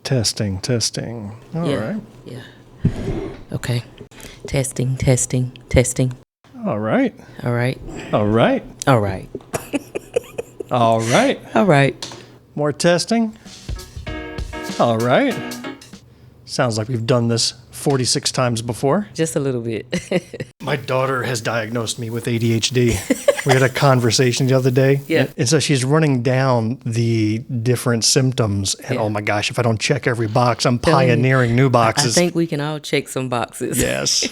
Testing. All right. Yeah. Okay. Testing. All right. All right. All right. All right. All right. All right. More testing. All right. Sounds like we've done this 46 times before. Just a little bit. My daughter has diagnosed me with ADHD. We had a conversation the other day. Yeah. And so she's running down the different symptoms. And oh my gosh, if I don't check every box, I'm pioneering new boxes. I think we can all check some boxes. Yes.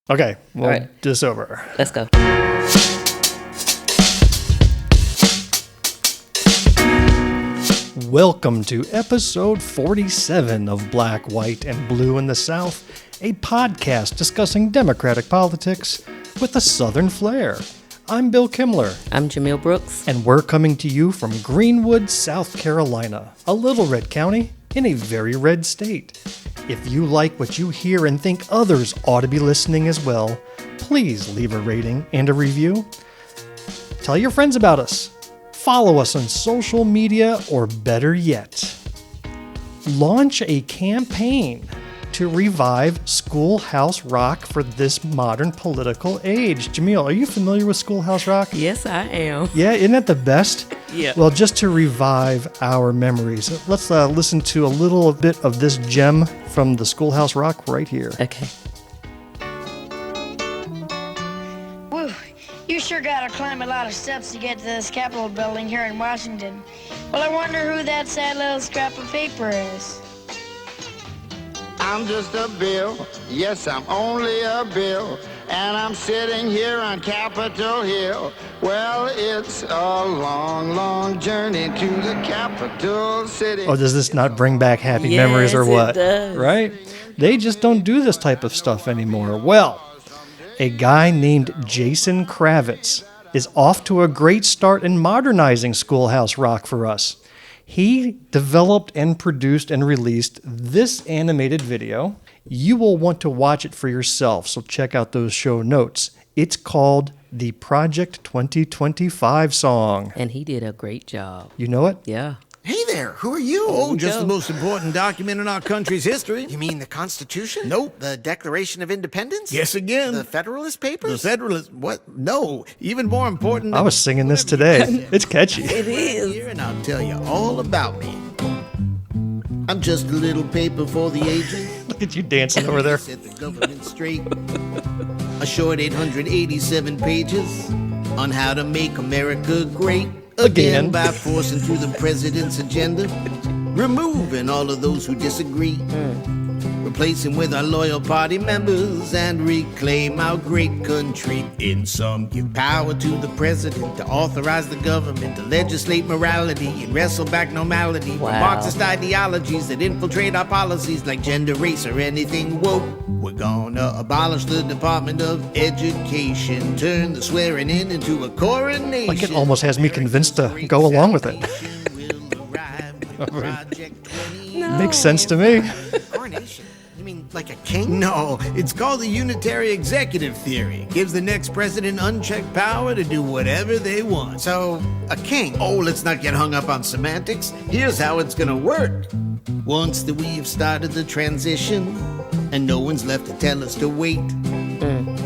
Okay, we'll right. do this over. Let's go. Welcome to episode 47 of Black, White, and Blue in the South, a podcast discussing Democratic politics with a Southern flair. I'm Bill Kimler. I'm Jumelle Brooks. And we're coming to you from Greenwood, South Carolina, a little red county in a very red state. If you like what you hear and think others ought to be listening as well, please leave a rating and a review. Tell your friends about us. Follow us on social media, or better yet, launch a campaign to revive Schoolhouse Rock for this modern political age. Jumelle, are you familiar with Schoolhouse Rock? Yes, I am. Yeah, isn't that the best? Yeah. Well, just to revive our memories, let's listen to a little bit of this gem from the Schoolhouse Rock right here. Okay. Woo, you sure gotta climb a lot of steps to get to this Capitol building here in Washington. Well, I wonder who that sad little scrap of paper is. I'm just a bill, yes, I'm only a bill, and I'm sitting here on Capitol Hill. Well, it's a long, long journey to the capital city. Oh, does this not bring back happy memories or what? It does. Right? They just don't do this type of stuff anymore. Well, a guy named Jason Kravitz is off to a great start in modernizing Schoolhouse Rock for us. He developed and produced and released this animated video. You will want to watch it for yourself, so check out those show notes. It's called the Project 2025 song. And he did a great job. You know it? Yeah. Hey there, who are you? Oh, just the most important document in our country's history. You mean the Constitution? Nope. The Declaration of Independence? Yes, again. The Federalist Papers? The Federalist... What? No. Even more important... I was singing this today. It's catchy. It is. Here, and I'll tell you all about me. I'm just a little paper for the ages. Look at you dancing over there. Set the government straight. A short 887 pages on how to make America great Again. by forcing through the president's agenda, removing all of those who disagree, replacing with our loyal party members, and reclaim our great country. In sum, give power to the president to authorize the government to legislate morality and wrestle back normality from Wow. Marxist ideologies that infiltrate our policies like gender, race, or anything woke. We're gonna abolish the Department of Education, turn the swearing in into a coronation. Like it almost has me convinced to go along with it. Makes sense to me. Coronation? You mean like a king? No, it's called the unitary executive theory. Gives the next president unchecked power to do whatever they want. So, a king? Oh, let's not get hung up on semantics. Here's how it's gonna work. Once that we've started the transition, and no one's left to tell us to wait,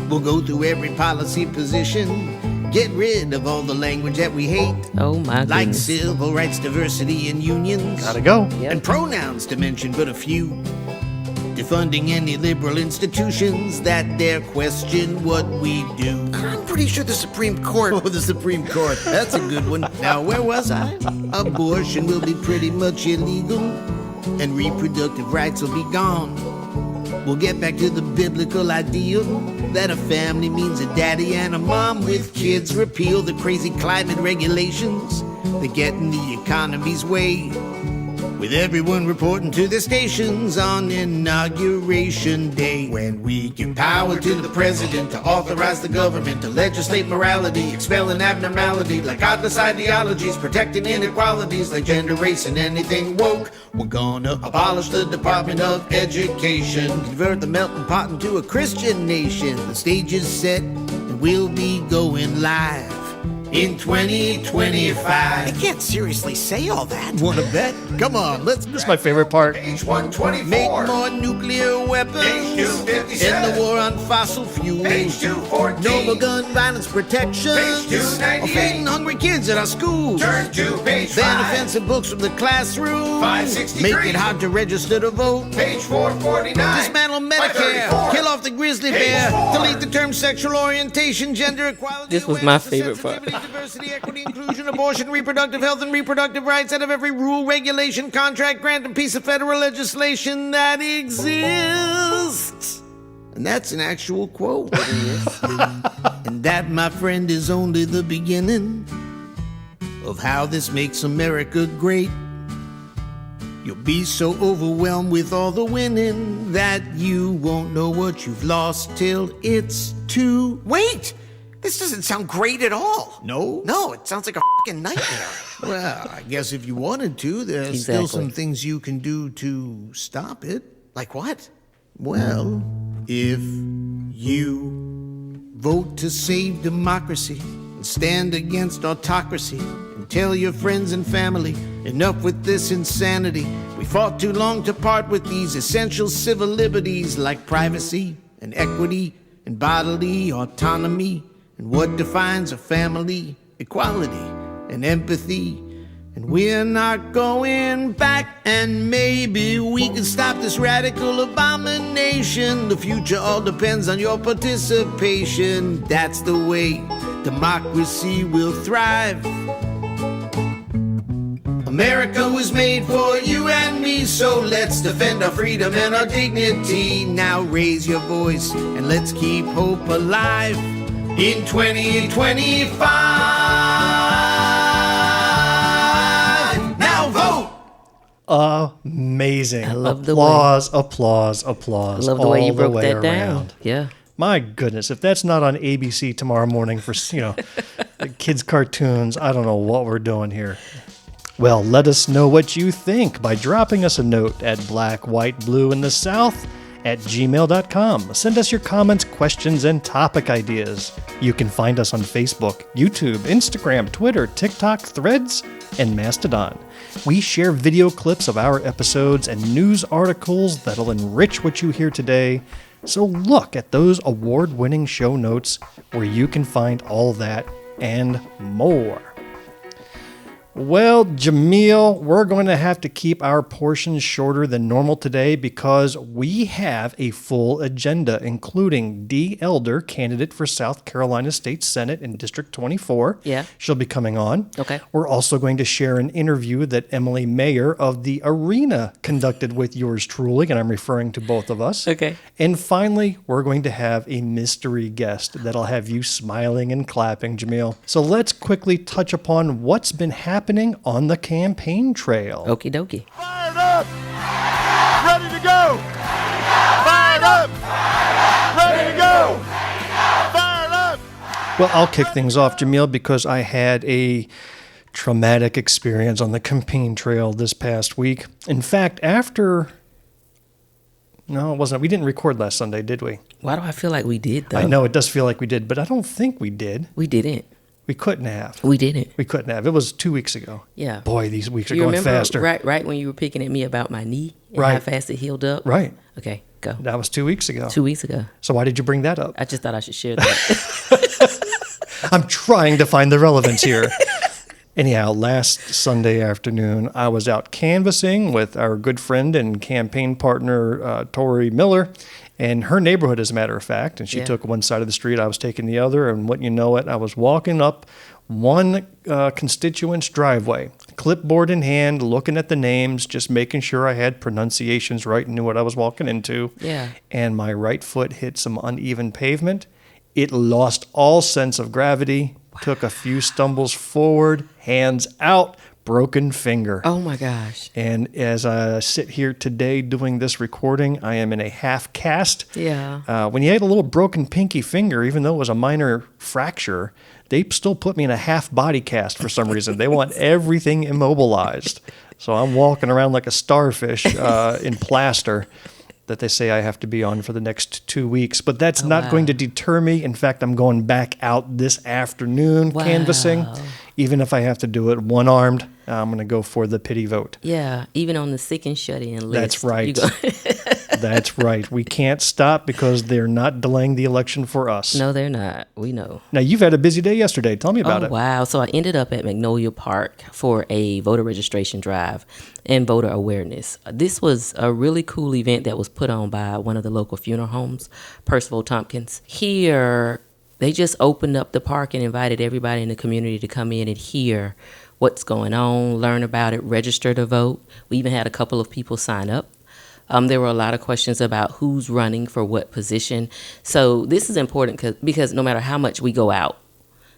we'll go through every policy position, get rid of all the language that we hate, Oh, my like goodness. civil rights, diversity, and unions. Gotta go. Yep. And pronouns to mention but a few. Defunding any liberal institutions that dare question what we do. I'm pretty sure the Supreme Court... Oh, the Supreme Court. That's a good one. Now, where was I? Abortion will be pretty much illegal, and reproductive rights will be gone. We'll get back to the biblical ideal that a family means a daddy and a mom with kids. Repeal the crazy climate regulations that get in the economy's way. With everyone reporting to their stations on Inauguration Day. When we give power to the president to authorize the government to legislate morality, expelling abnormality like godless ideologies, protecting inequalities like gender, race, and anything woke. We're gonna abolish the Department of Education, convert the melting pot into a Christian nation. The stage is set and we'll be going live. in 2025. I can't seriously say all that. Wanna bet? Come on, let's This is my favorite part. Make more nuclear weapons in the war on fossil fuels. No more gun violence protection. Or feeding hungry kids at our schools. Turn to page Ban 5. offensive books from the classroom. 563. Make it hard to register to vote. Page 449. Dismantle Medicare. 534. Kill off the grizzly Page bear. 4. Delete the term sexual orientation, gender equality. This was my awareness, favorite part. sensitivity, diversity, equity, inclusion, abortion, reproductive health, and reproductive rights out of every rule, regulation, contract, grant, and piece of federal legislation that exists. And that's an actual quote. And that, my friend, is only the beginning of how this makes America great. You'll be so overwhelmed with all the winning that you won't know what you've lost till it's too. Wait! This doesn't sound great at all. No? No, it sounds like a fucking nightmare. Well, I guess if you wanted to, there's still Exactly. some things you can do to stop it. Like what? Well, if you vote to save democracy and stand against autocracy and tell your friends and family, enough with this insanity. We fought too long to part with these essential civil liberties like privacy and equity and bodily autonomy and what defines a family, equality and empathy. And we're not going back, and maybe we can stop this radical abomination. The future all depends on your participation. That's the way democracy will thrive. America was made for you and me, so let's defend our freedom and our dignity. Now raise your voice and let's keep hope alive in 2025. Now vote! Amazing. I love the way- applause, applause, applause. I love the way you all broke way that down. around. Yeah. My goodness, if that's not on ABC tomorrow morning for, the kids' cartoons, I don't know what we're doing here. Well, let us know what you think by dropping us a note at blackwhiteblueinthesouth@gmail.com. Send us your comments, questions, and topic ideas. You can find us on Facebook, YouTube, Instagram, Twitter, TikTok, Threads, and Mastodon. We share video clips of our episodes and news articles that'll enrich what you hear today. So look at those award-winning show notes where you can find all that and more. Well, Jumelle, we're going to have to keep our portions shorter than normal today because we have a full agenda, including Dee Elder, candidate for South Carolina State Senate in District 24. Yeah. She'll be coming on. Okay. We're also going to share an interview that Emily Mayer of the Arena conducted with yours truly, and I'm referring to both of us. Okay. And finally, we're going to have a mystery guest that'll have you smiling and clapping, Jumelle. So let's quickly touch upon what's been happening on the campaign trail. Okie dokie. Fired up! Ready to go! Fired up! Ready to go! Fired up! Well, I'll kick things off, Jumelle, because I had a traumatic experience on the campaign trail this past week. In fact, No, it wasn't. We didn't record last Sunday, did we? Why do I feel like we did, though? I know it does feel like we did, but I don't think we did. We didn't. We couldn't have. We didn't. We couldn't have. It was 2 weeks ago. Yeah. Boy, these weeks are You going remember faster. right when you were picking at me about my knee and Right. how fast it healed up? Right. Okay, go. That was 2 weeks ago. 2 weeks ago. So why did you bring that up? I just thought I should share that. I'm trying to find the relevance here. Anyhow, last Sunday afternoon, I was out canvassing with our good friend and campaign partner, Tori Miller, in her neighborhood, as a matter of fact. And she Yeah. took one side of the street, I was taking the other. And wouldn't you know it, I was walking up one constituent's driveway, clipboard in hand, looking at the names, just making sure I had pronunciations right and knew what I was walking into. Yeah. And my right foot hit some uneven pavement. It lost all sense of gravity, took a few stumbles forward, hands out, broken finger. Oh my gosh. And as I sit here today doing this recording, I am in a half cast. Yeah. When you had a little broken pinky finger, even though it was a minor fracture, they still put me in a half body cast for some reason. They want everything immobilized. So I'm walking around like a starfish in plaster. that they say I have to be on for the next 2 weeks. But that's not going to deter me. In fact, I'm going back out this afternoon canvassing. Even if I have to do it one-armed, I'm going to go for the pity vote. Yeah, even on the sick and shut-in list. That's right. That's right. We can't stop because they're not delaying the election for us. No, they're not. We know. Now, you've had a busy day yesterday. Tell me about it. Wow. So I ended up at Magnolia Park for a voter registration drive and voter awareness. This was a really cool event that was put on by one of the local funeral homes, Percival Tompkins. Here, they just opened up the park and invited everybody in the community to come in and hear what's going on, learn about it, register to vote. We even had a couple of people sign up. There were a lot of questions about who's running for what position. So this is important because no matter how much we go out,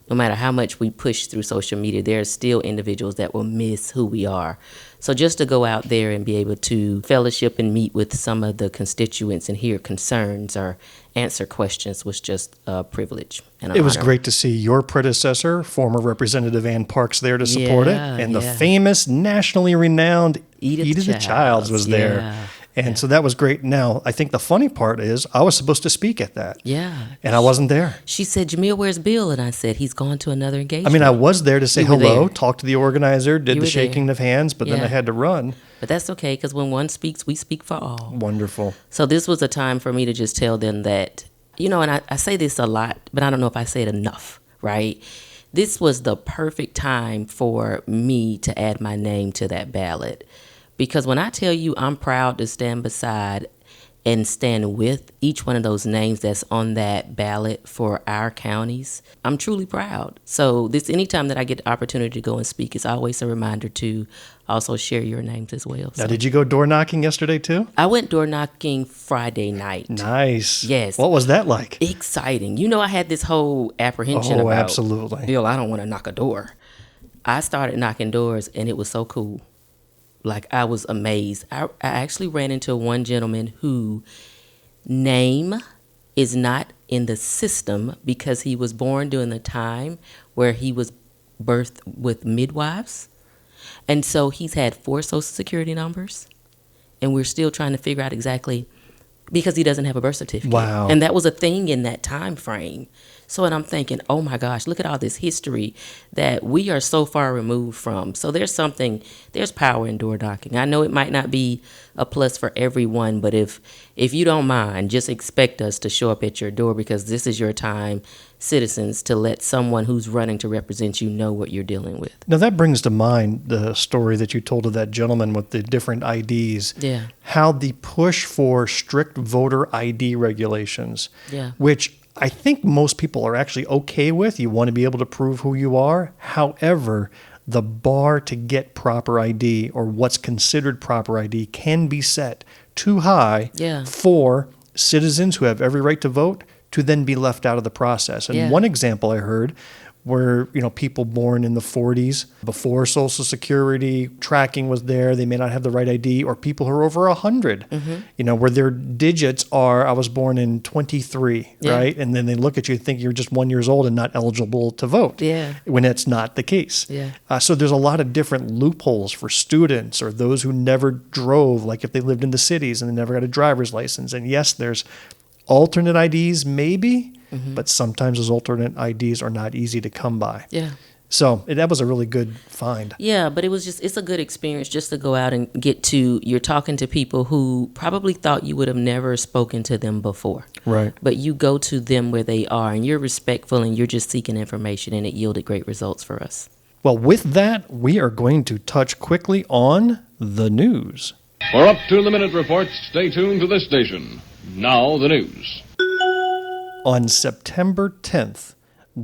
no matter how much we push through social media, there are still individuals that will miss who we are. So just to go out there and be able to fellowship and meet with some of the constituents and hear concerns or answer questions was just a privilege. And it was great to see your predecessor, former Representative Ann Parks, there to support it. And the famous, nationally renowned Edith Childs was there. Yeah. And so that was great. Now, I think the funny part is I was supposed to speak at that. Yeah. And I wasn't there. She said, Jumelle, where's Bill? And I said, he's gone to another engagement. I mean, I was there to say hello, there. talk to the organizer, did the shaking of hands, but then I had to run. But that's okay, because when one speaks, we speak for all. Wonderful. So this was a time for me to just tell them that, you know, and I say this a lot, but I don't know if I say it enough, right? This was the perfect time for me to add my name to that ballot. Because when I tell you I'm proud to stand beside and stand with each one of those names that's on that ballot for our counties, I'm truly proud. So anytime that I get the opportunity to go and speak, it's always a reminder to also share your names as well. Now, did you go door knocking yesterday too? I went door knocking Friday night. Nice. Yes. What was that like? Exciting. You know, I had this whole apprehension about, absolutely. Bill, I don't want to knock a door. I started knocking doors and it was so cool. Like, I was amazed. I actually ran into one gentleman whose name is not in the system because he was born during the time where he was birthed with midwives. And so he's had 4 social security numbers. And we're still trying to figure out exactly, because he doesn't have a birth certificate. Wow. And that was a thing in that time frame. So, and I'm thinking, oh my gosh, look at all this history that we are so far removed from. So there's power in door knocking. I know it might not be a plus for everyone, but if you don't mind, just expect us to show up at your door, because this is your time, citizens, to let someone who's running to represent you know what you're dealing with. Now that brings to mind the story that you told of that gentleman with the different IDs. Yeah. How the push for strict voter ID regulations, Yeah. which I think most people are actually okay with. You want to be able to prove who you are. However, the bar to get proper ID, or what's considered proper ID, can be set too high for citizens who have every right to vote to then be left out of the process. And one example I heard where, you know, people born in the 40s, before Social Security tracking was there, they may not have the right ID, or people who are over 100, you know, where their digits are, I was born in 23, right? And then they look at you and think you're just 1 year old and not eligible to vote, when that's not the case. So there's a lot of different loopholes for students or those who never drove, like if they lived in the cities and they never got a driver's license. And yes, there's alternate IDs maybe, but sometimes those alternate IDs are not easy to come by. So that was a really good find. Yeah, but it's a good experience just to go out and you're talking to people who probably thought you would have never spoken to them before. Right. But you go to them where they are, and you're respectful, and you're just seeking information, and it yielded great results for us. Well, with that, we are going to touch quickly on the news. For up-to-the-minute reports, stay tuned to this station. Now the news. On September 10th,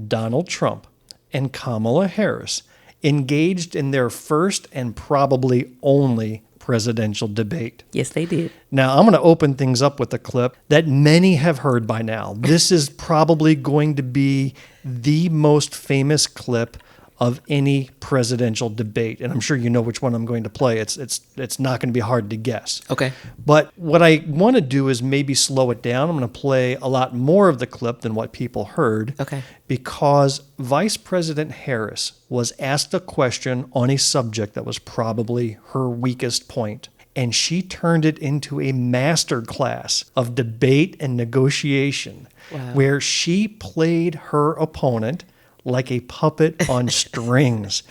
Donald Trump and Kamala Harris engaged in their first and probably only presidential debate. Yes, they did. Now, I'm going to open things up with a clip that many have heard by now. This is probably going to be the most famous clip of any presidential debate. And I'm sure you know which one I'm going to play. It's not going to be hard to guess. Okay. But what I want to do is maybe slow it down. I'm going to play a lot more of the clip than what people heard. Okay. Because Vice President Harris was asked a question on a subject that was probably her weakest point. and she turned it into a master class of debate and negotiation, where she played her opponent like a puppet on strings.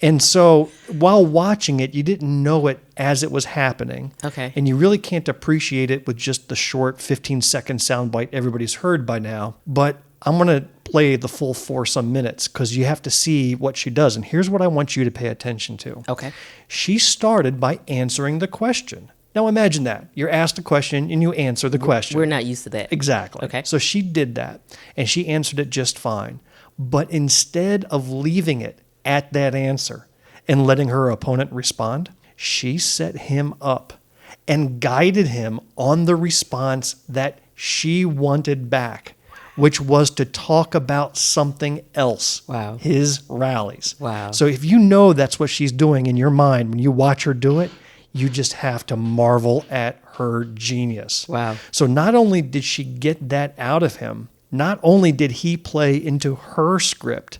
And so while watching it, you didn't know it as it was happening. Okay. And you really can't appreciate it with just the short 15-second soundbite everybody's heard by now. But I'm going to play the full 4-some minutes because you have to see what she does. And here's what I want you to pay attention to. Okay. She started by answering the question. Now imagine that. You're asked a question and you answer the question. We're not used to that. Exactly. Okay. So she did that, and she answered it just fine. But instead of leaving it at that answer and letting her opponent respond, she set him up and guided him on the response that she wanted back, which was to talk about something else. Wow. His rallies. Wow. So if you know that's what she's doing in your mind when you watch her do it, you just have to marvel at her genius. Wow. So not only did she get that out of him, not only did he play into her script,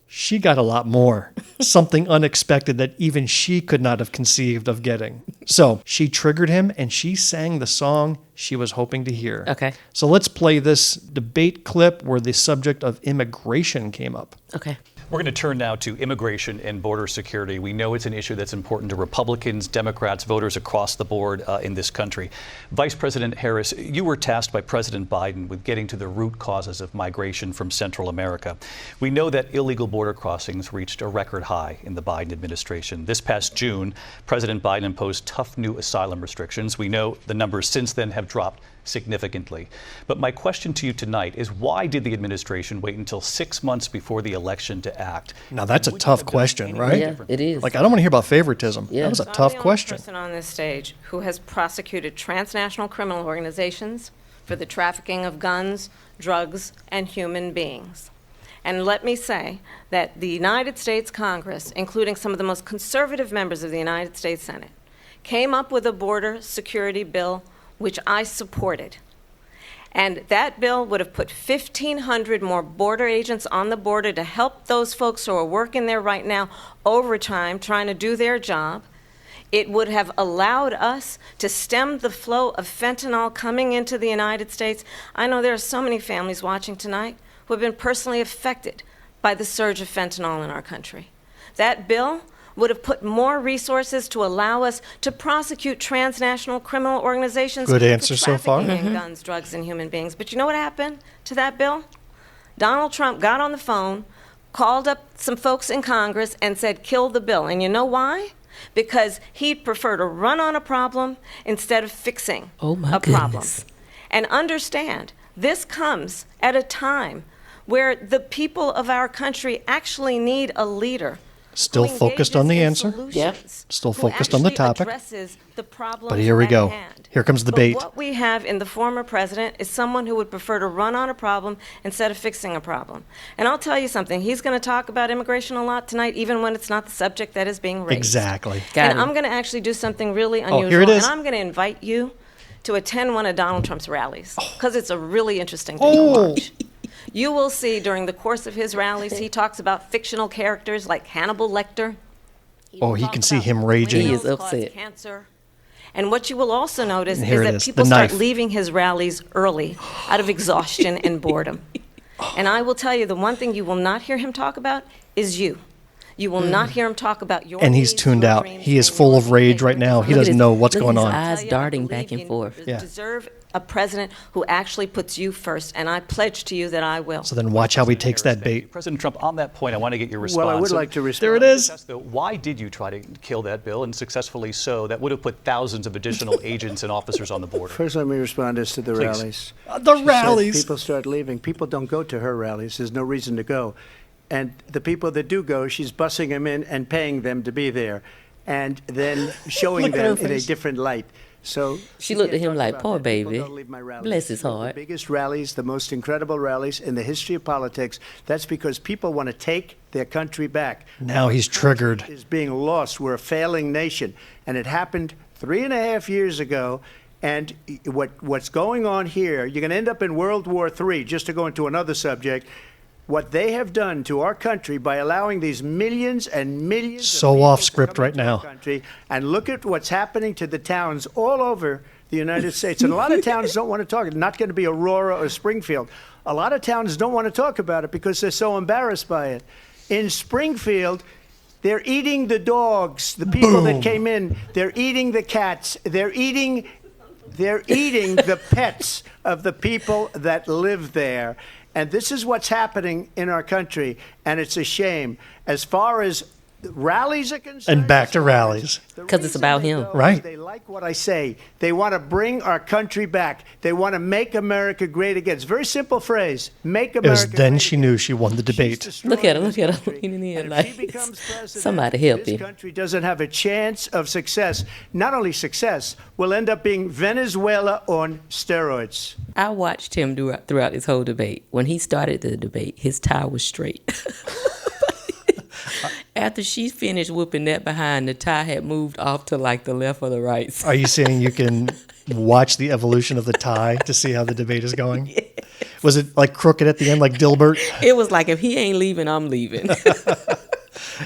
she got a lot more, something unexpected that even she could not have conceived of getting. So she triggered him and she sang the song she was hoping to hear. Okay. So let's play this debate clip where the subject of immigration came up. Okay. We're going to turn now to immigration and border security. We know it's an issue that's important to Republicans, Democrats, voters across the board in this country. Vice President Harris, you were tasked by President Biden with getting to the root causes of migration from Central America. We know that illegal border crossings reached a record high in the Biden administration. This past June, President Biden imposed tough new asylum restrictions. We know the numbers since then have dropped significantly. But my question to you tonight is, why did the administration wait until 6 months before the election to act? Now that's a tough question, right? Yeah, it is. Like, I don't want to hear about favoritism. Yeah. That was a So tough I'm the only question. person on this stage who has prosecuted transnational criminal organizations for the trafficking of guns, drugs, and human beings. And let me say that the United States Congress, including some of the most conservative members of the United States Senate, came up with a border security bill which I supported. And that bill would have put 1,500 more border agents on the border to help those folks who are working there right now overtime trying to do their job. It would have allowed us to stem the flow of fentanyl coming into the United States. I know there are so many families watching tonight who have been personally affected by the surge of fentanyl in our country. That bill would have put more resources to allow us to prosecute transnational criminal organizations Good answer so far. for trafficking in guns, drugs, and human beings. But you know what happened to that bill? Donald Trump got on the phone, called up some folks in Congress, and said, kill the bill. And you know why? Because he'd prefer to run on a problem instead of fixing a problem. Goodness. And understand, this comes at a time where the people of our country actually need a leader Still who focused on the engages in answer. solutions, Still who focused on the actually topic. addresses the problems But here we at go. hand. Here comes the But bait. what we have in the former president is someone who would prefer to run on a problem instead of fixing a problem. And I'll tell you something, he's going to talk about immigration a lot tonight, even when it's not the subject that is being raised. Exactly. Got And it. I'm going to actually do something really unusual. here it is. And I'm going to invite you to attend one of Donald Trump's rallies, because it's a really interesting thing to watch. You will see during the course of his rallies, he talks about fictional characters like Hannibal Lecter. Oh, he can see him raging. He is Millennials cause upset. Cancer. And what you will also notice And is here it that is, people the start knife. leaving his rallies early out of exhaustion and boredom. And I will tell you, the one thing you will not hear him talk about is you. You will not hear him talk about your And he's needs, tuned your out. dreams, He is and full your of rage behavior. right now. He Look at doesn't his- know what's look at going his on. eyes Tell you, I darting believe back and you forth. Yeah. deserve a president who actually puts you first, and I pledge to you that I will. So then watch how he takes that bait. President Trump, on that point, I want to get your response. Well, I would like to respond. There it is. Just ask, though, why did you try to kill that bill, and successfully so? That would have put thousands of additional agents and officers on the border. First, let me respond as to the Please. rallies. The She said rallies. people start leaving. People don't go to her rallies. There's no reason to go. And the people that do go, she's bussing them in and paying them to be there, and then showing Look at her them in a face. different light. So She looked can't at him talk like, about "Poor that. People baby. don't leave my rallies." Bless his heart." The biggest rallies, the most incredible rallies in the history of politics. That's because people want to take their country back. Now he's triggered. Is being lost. We're a failing nation, and it happened 3.5 years ago. And what's going on here? You're going to end up in World War III. Just to go into another subject. what they have done to our country by allowing these millions and millions So of people off to script come right into our now. country, and look at what's happening to the towns all over the United States. And a lot of towns don't want to talk. It's not going to be Aurora or Springfield. A lot of towns don't want to talk about it because they're so embarrassed by it. In Springfield, they're eating the dogs, the people that came in. They're eating the cats. They're eating the pets of the people that live there. And this is what's happening in our country, and it's a shame. As far as rallies are concerned, And back to rallies. Because it's about him. Right. They like what I say. They want to bring our country back. They want to make America great again. It's a very simple phrase. Make It was America then great she again. knew she won the debate. Look at her, This look at her. country. Looking in the And like, if she becomes president, somebody help this him. country doesn't have a chance of success. Not only success, we'll end up being Venezuela on steroids. I watched him throughout this whole debate. When he started the debate, his tie was straight. After she finished whooping that behind, the tie had moved off to like the left or the right. Are you saying you can watch the evolution of the tie to see how the debate is going? Yes. Was it like crooked at the end, like Dilbert? It was like, if he ain't leaving, I'm leaving.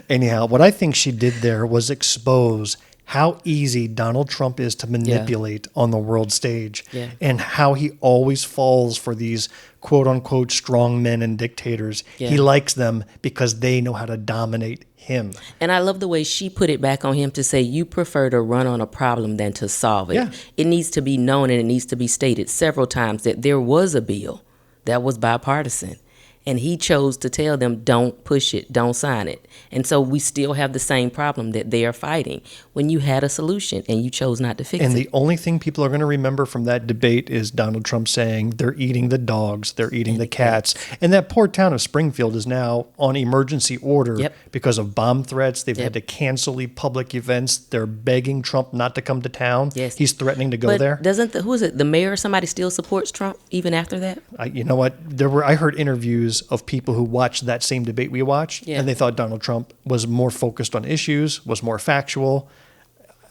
Anyhow, what I think she did there was expose how easy Donald Trump is to manipulate on the world stage, and how he always falls for these quote unquote strong men and dictators. He likes them because they know how to dominate him. And I love the way she put it back on him to say, you prefer to run on a problem than to solve it. Yeah. It needs to be known, and it needs to be stated several times that there was a bill that was bipartisan. And he chose to tell them, don't push it, don't sign it. And so we still have the same problem that they are fighting when you had a solution and you chose not to fix it. And the only thing people are going to remember from that debate is Donald Trump saying they're eating the dogs, they're eating the cats. And that poor town of Springfield is now on emergency order because of bomb threats. They've had to cancel public events. They're begging Trump not to come to town. Yes. He's threatening to go But there. doesn't who is it? The mayor or somebody still supports Trump even after that? You know what? I heard interviews of people who watched that same debate we watched, and they thought Donald Trump was more focused on issues, was more factual.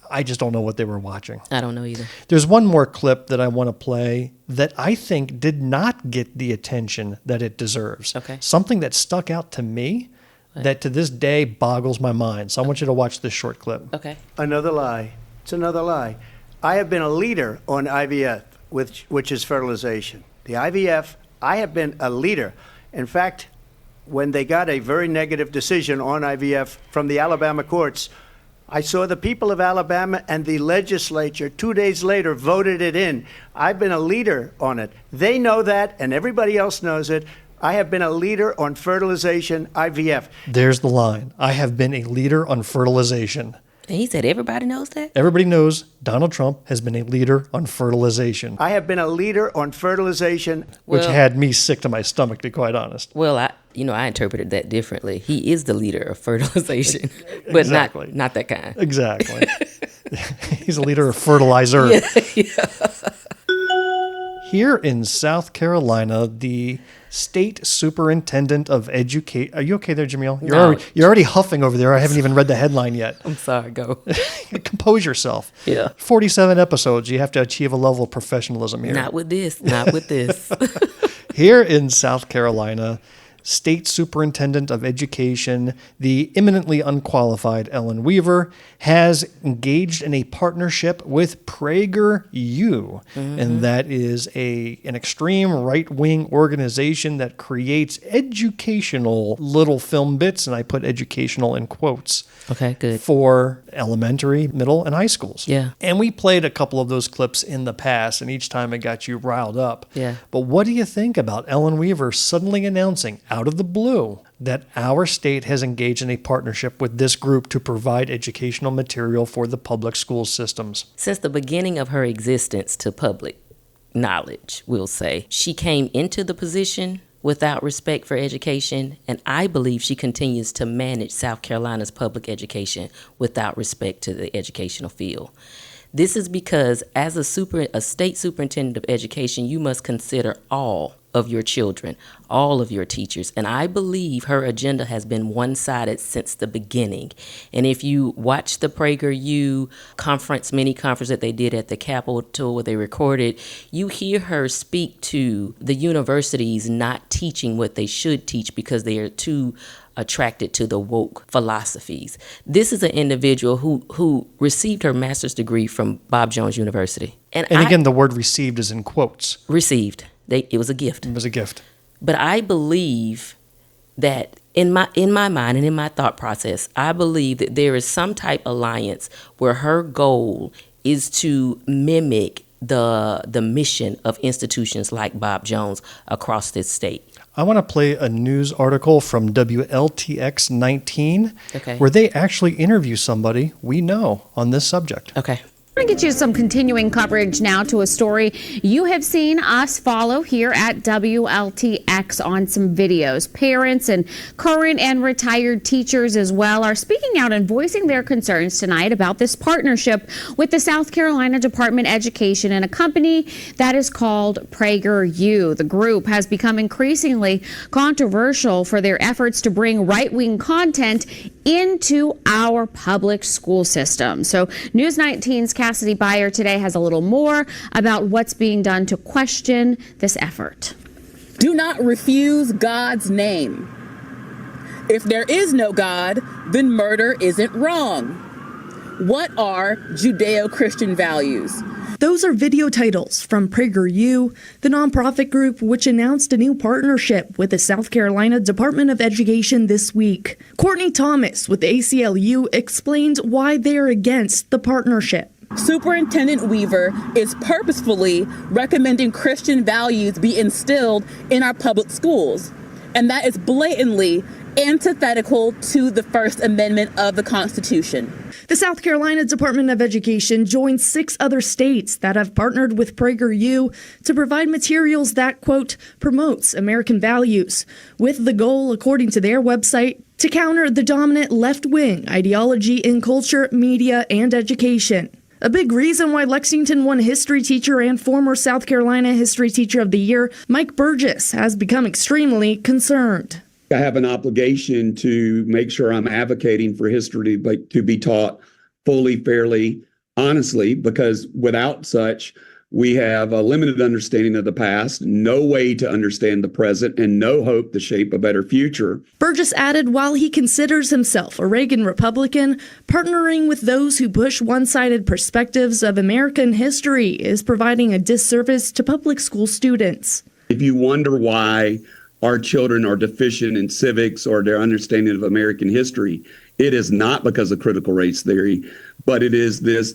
I just don't know what they were watching. I don't know either. There's one more clip that I want to play that I think did not get the attention that it deserves. Okay. Something that stuck out to me that to this day boggles my mind. So I want you to watch this short clip. Okay. Another lie. It's another lie. I have been a leader on IVF, which is fertilization. The IVF, I have been a leader. In fact, when they got a very negative decision on IVF from the Alabama courts, I saw the people of Alabama and the legislature 2 days later voted it in. I've been a leader on it. They know that, and everybody else knows it. I have been a leader on fertilization, IVF. There's the line. I have been a leader on fertilization. And he said everybody knows that? Everybody knows Donald Trump has been a leader on fertilization. I have been a leader on fertilization. Which had me sick to my stomach, to be quite honest. Well, I interpreted that differently. He is the leader of fertilization, but Exactly. not that kind. Exactly. He's a leader of fertilizer. Here in South Carolina, the state superintendent of education. Are you okay there, Jumelle? You're already huffing over there. I haven't even read the headline yet. I'm sorry. Go. Compose yourself. Yeah. 47 episodes. You have to achieve a level of professionalism here. Not with this. Not with this. Here in South Carolina, State Superintendent of Education, the eminently unqualified Ellen Weaver, has engaged in a partnership with PragerU, and that is an extreme right-wing organization that creates educational little film bits, and I put educational in quotes. Okay, good. For elementary, middle, and high schools. Yeah. And we played a couple of those clips in the past, and each time it got you riled up. Yeah. But what do you think about Ellen Weaver suddenly announcing, out of the blue, that our state has engaged in a partnership with this group to provide educational material for the public school systems? Since the beginning of her existence to public knowledge, we'll say, she came into the position without respect for education, and I believe she continues to manage South Carolina's public education without respect to the educational field. This is because as a state superintendent of education, you must consider all of your children, all of your teachers. And I believe her agenda has been one-sided since the beginning. And if you watch the PragerU mini conference that they did at the Capitol where they recorded, you hear her speak to the universities not teaching what they should teach because they are too attracted to the woke philosophies. This is an individual who received her master's degree from Bob Jones University. And again, the word received is in quotes. Received. It was a gift. It was a gift. But I believe that in my mind and in my thought process, I believe that there is some type of alliance where her goal is to mimic the mission of institutions like Bob Jones across this state. I want to play a news article from WLTX 19, okay, where they actually interview somebody we know on this subject. Okay. I'm going to get you some continuing coverage now to a story you have seen us follow here at WLTX on some videos. Parents and current and retired teachers as well are speaking out and voicing their concerns tonight about this partnership with the South Carolina Department of Education and a company that is called PragerU. The group has become increasingly controversial for their efforts to bring right-wing content into our public school system. So News 19's Cassidy Beyer today has a little more about what's being done to question this effort. Do not refuse God's name. If there is no God, then murder isn't wrong. What are Judeo-Christian values? Those are video titles from PragerU, the nonprofit group which announced a new partnership with the South Carolina Department of Education this week. Courtney Thomas with the ACLU explained why they're against the partnership. Superintendent Weaver is purposefully recommending Christian values be instilled in our public schools, and that is blatantly antithetical to the First Amendment of the Constitution. The South Carolina Department of Education joins 6 other states that have partnered with PragerU to provide materials that, quote, promotes American values, with the goal, according to their website, to counter the dominant left-wing ideology in culture, media, and education. A big reason why Lexington won history teacher and former South Carolina history teacher of the year, Mike Burgess, has become extremely concerned. I have an obligation to make sure I'm advocating for history to be taught fully, fairly, honestly, because without such, we have a limited understanding of the past, no way to understand the present, and no hope to shape a better future. Burgess added while he considers himself a Reagan Republican, partnering with those who push one-sided perspectives of American history is providing a disservice to public school students. If you wonder why our children are deficient in civics or their understanding of American history, it is not because of critical race theory, but it is this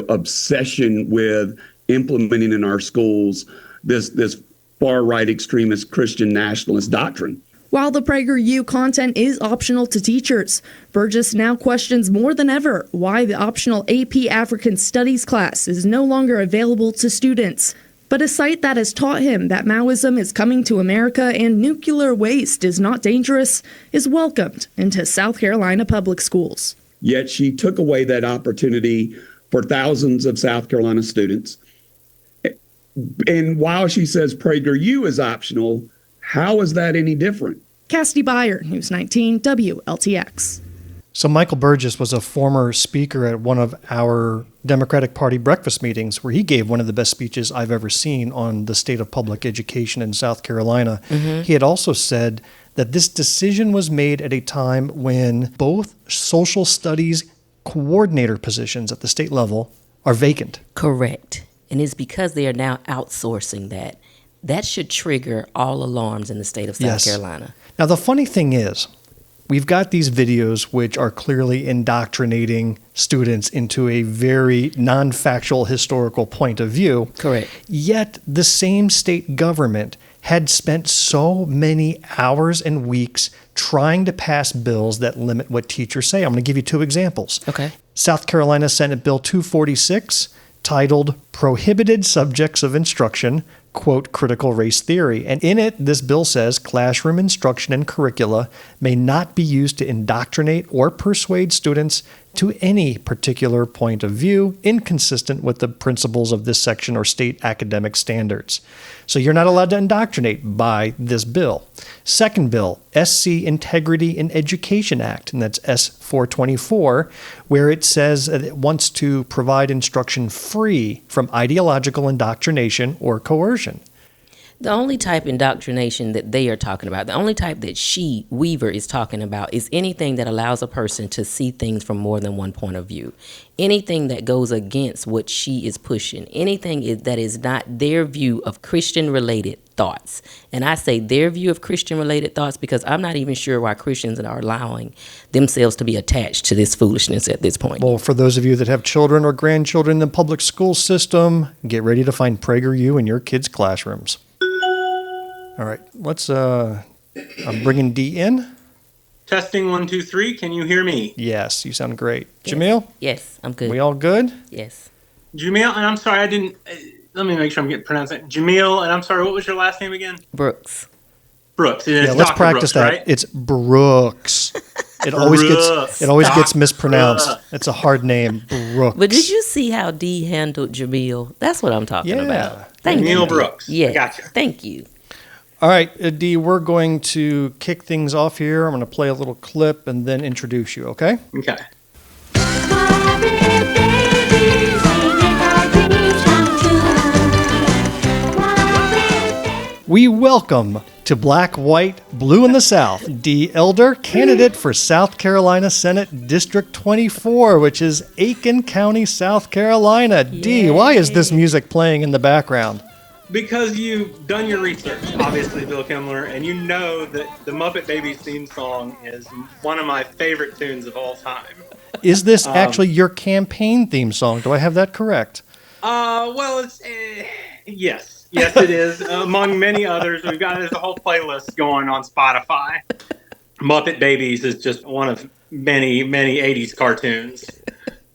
obsession with implementing in our schools this far-right extremist Christian nationalist doctrine. While the PragerU content is optional to teachers, Burgess now questions more than ever why the optional AP African Studies class is no longer available to students. But a site that has taught him that Maoism is coming to America and nuclear waste is not dangerous is welcomed into South Carolina public schools. Yet she took away that opportunity for thousands of South Carolina students. And while she says PragerU is optional, how is that any different? Cassidy Beyer, News 19, WLTX. So Michael Burgess was a former speaker at one of our Democratic Party breakfast meetings where he gave one of the best speeches I've ever seen on the state of public education in South Carolina. Mm-hmm. He had also said that this decision was made at a time when both social studies coordinator positions at the state level are vacant. Correct. And it's because they are now outsourcing that. That should trigger all alarms in the state of South Carolina. Now, the funny thing is, we've got these videos which are clearly indoctrinating students into a very non-factual historical point of view. Correct. Yet the same state government had spent so many hours and weeks trying to pass bills that limit what teachers say. I'm going to give you 2 examples. Okay. South Carolina Senate Bill 246, titled Prohibited Subjects of Instruction, quote, critical race theory. And in it, this bill says classroom instruction and curricula may not be used to indoctrinate or persuade students to any particular point of view inconsistent with the principles of this section or state academic standards. So you're not allowed to indoctrinate by this bill. Second bill, SC Integrity in Education Act, and that's S424, where it says that it wants to provide instruction free from ideological indoctrination or coercion. The only type indoctrination that they are talking about, the only type that Weaver is talking about, is anything that allows a person to see things from more than one point of view. Anything that goes against what she is pushing. Anything that is not their view of Christian-related thoughts. And I say their view of Christian-related thoughts because I'm not even sure why Christians are allowing themselves to be attached to this foolishness at this point. Well, for those of you that have children or grandchildren in the public school system, get ready to find PragerU in your kids' classrooms. All right, I'm bringing D in. Testing 1, 2, 3. Can you hear me? Yes, you sound great. Yes. Jumelle? Yes, I'm good. We all good? Yes. Jumelle, and I'm sorry, let me make sure I'm getting pronounced that. Jumelle, and I'm sorry, what was your last name again? Brooks. Brooks. Yeah, let's Dr. practice Brooks, that. right? It's Brooks. It always gets mispronounced. Brooks. It's a hard name, Brooks. But did you see how D handled Jumelle? That's what I'm talking about. Thank you. Jumelle Brooks. Yeah. Gotcha. Thank you. All right, D, we're going to kick things off here. I'm going to play a little clip and then introduce you, okay? Okay. We welcome to Black, White, Blue in the South, D. Elder, candidate for South Carolina Senate District 24, which is Aiken County, South Carolina. D, why is this music playing in the background? Because you've done your research, obviously, Bill Kimler, and you know that the Muppet Babies theme song is one of my favorite tunes of all time. Is this actually your campaign theme song? Do I have that correct? Well, it's yes, it is. Among many others, there's a whole playlist going on Spotify. Muppet Babies is just one of many 80s cartoons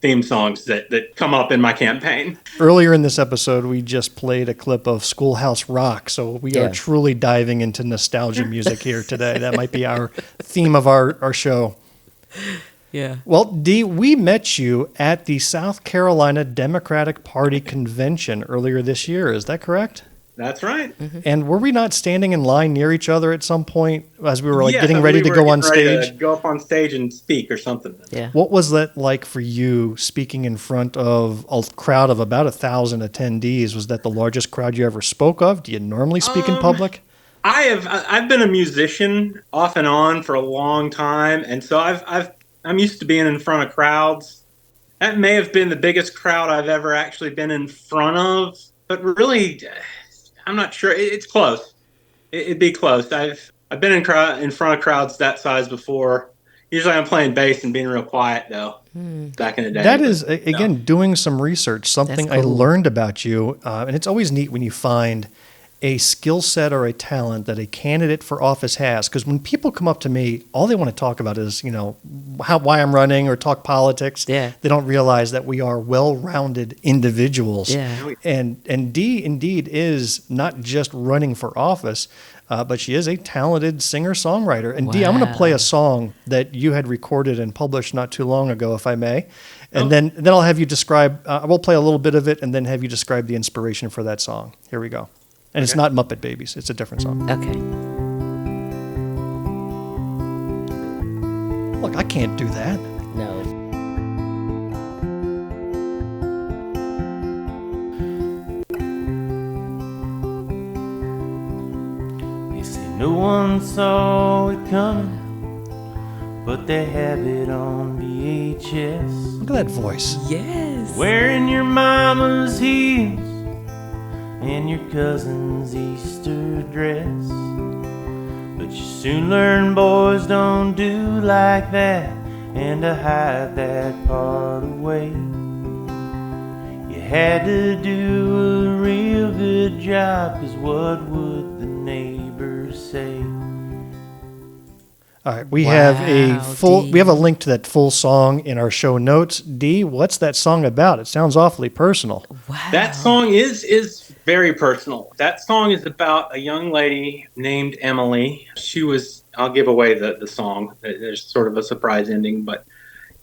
theme songs that come up in my campaign. Earlier in this episode, we just played a clip of Schoolhouse Rock, so we are truly diving into nostalgia music here today. That might be our theme of our show. Yeah. Well, Dee, we met you at the South Carolina Democratic Party convention earlier this year. Is that correct? That's right. Mm-hmm. And were we not standing in line near each other at some point as we were Yes, getting ready to go on stage? Go up on stage and speak or something. Yeah. What was that like for you, speaking in front of a crowd of about 1,000 attendees? Was that the largest crowd you ever spoke of? Do you normally speak in public? I've been a musician off and on for a long time, and so I'm used to being in front of crowds. That may have been the biggest crowd I've ever actually been in front of, but really, I'm not sure. It's close. It'd be close. I've been in front of crowds that size before. Usually I'm playing bass and being real quiet, though, back in the day. That is, again, doing some research, something I learned about you. And it's always neat when you find a skill set or a talent that a candidate for office has. Because when people come up to me, all they want to talk about is, why I'm running or talk politics. Yeah. They don't realize that we are well-rounded individuals. Yeah. And Dee indeed is not just running for office, but she is a talented singer-songwriter. And Dee, I'm going to play a song that you had recorded and published not too long ago, if I may. And then I'll have you describe, we'll play a little bit of it and then have you describe the inspiration for that song. Here we go. And it's not Muppet Babies. It's a different song. Okay. Look, I can't do that. No. They say no one saw it coming, but they have it on VHS. Look at that voice. Yes. Wearing your mama's heels and your cousin's Easter dress. But you soon learn boys don't do like that, and to hide that part away, you had to do a real good job, 'cause what would the neighbors say? All right, we have a link to that full song in our show notes. Dee, what's that song about? It sounds awfully personal. Wow. That song is very personal. That song is about a young lady named Emily. I'll give away the song. There's sort of a surprise ending, but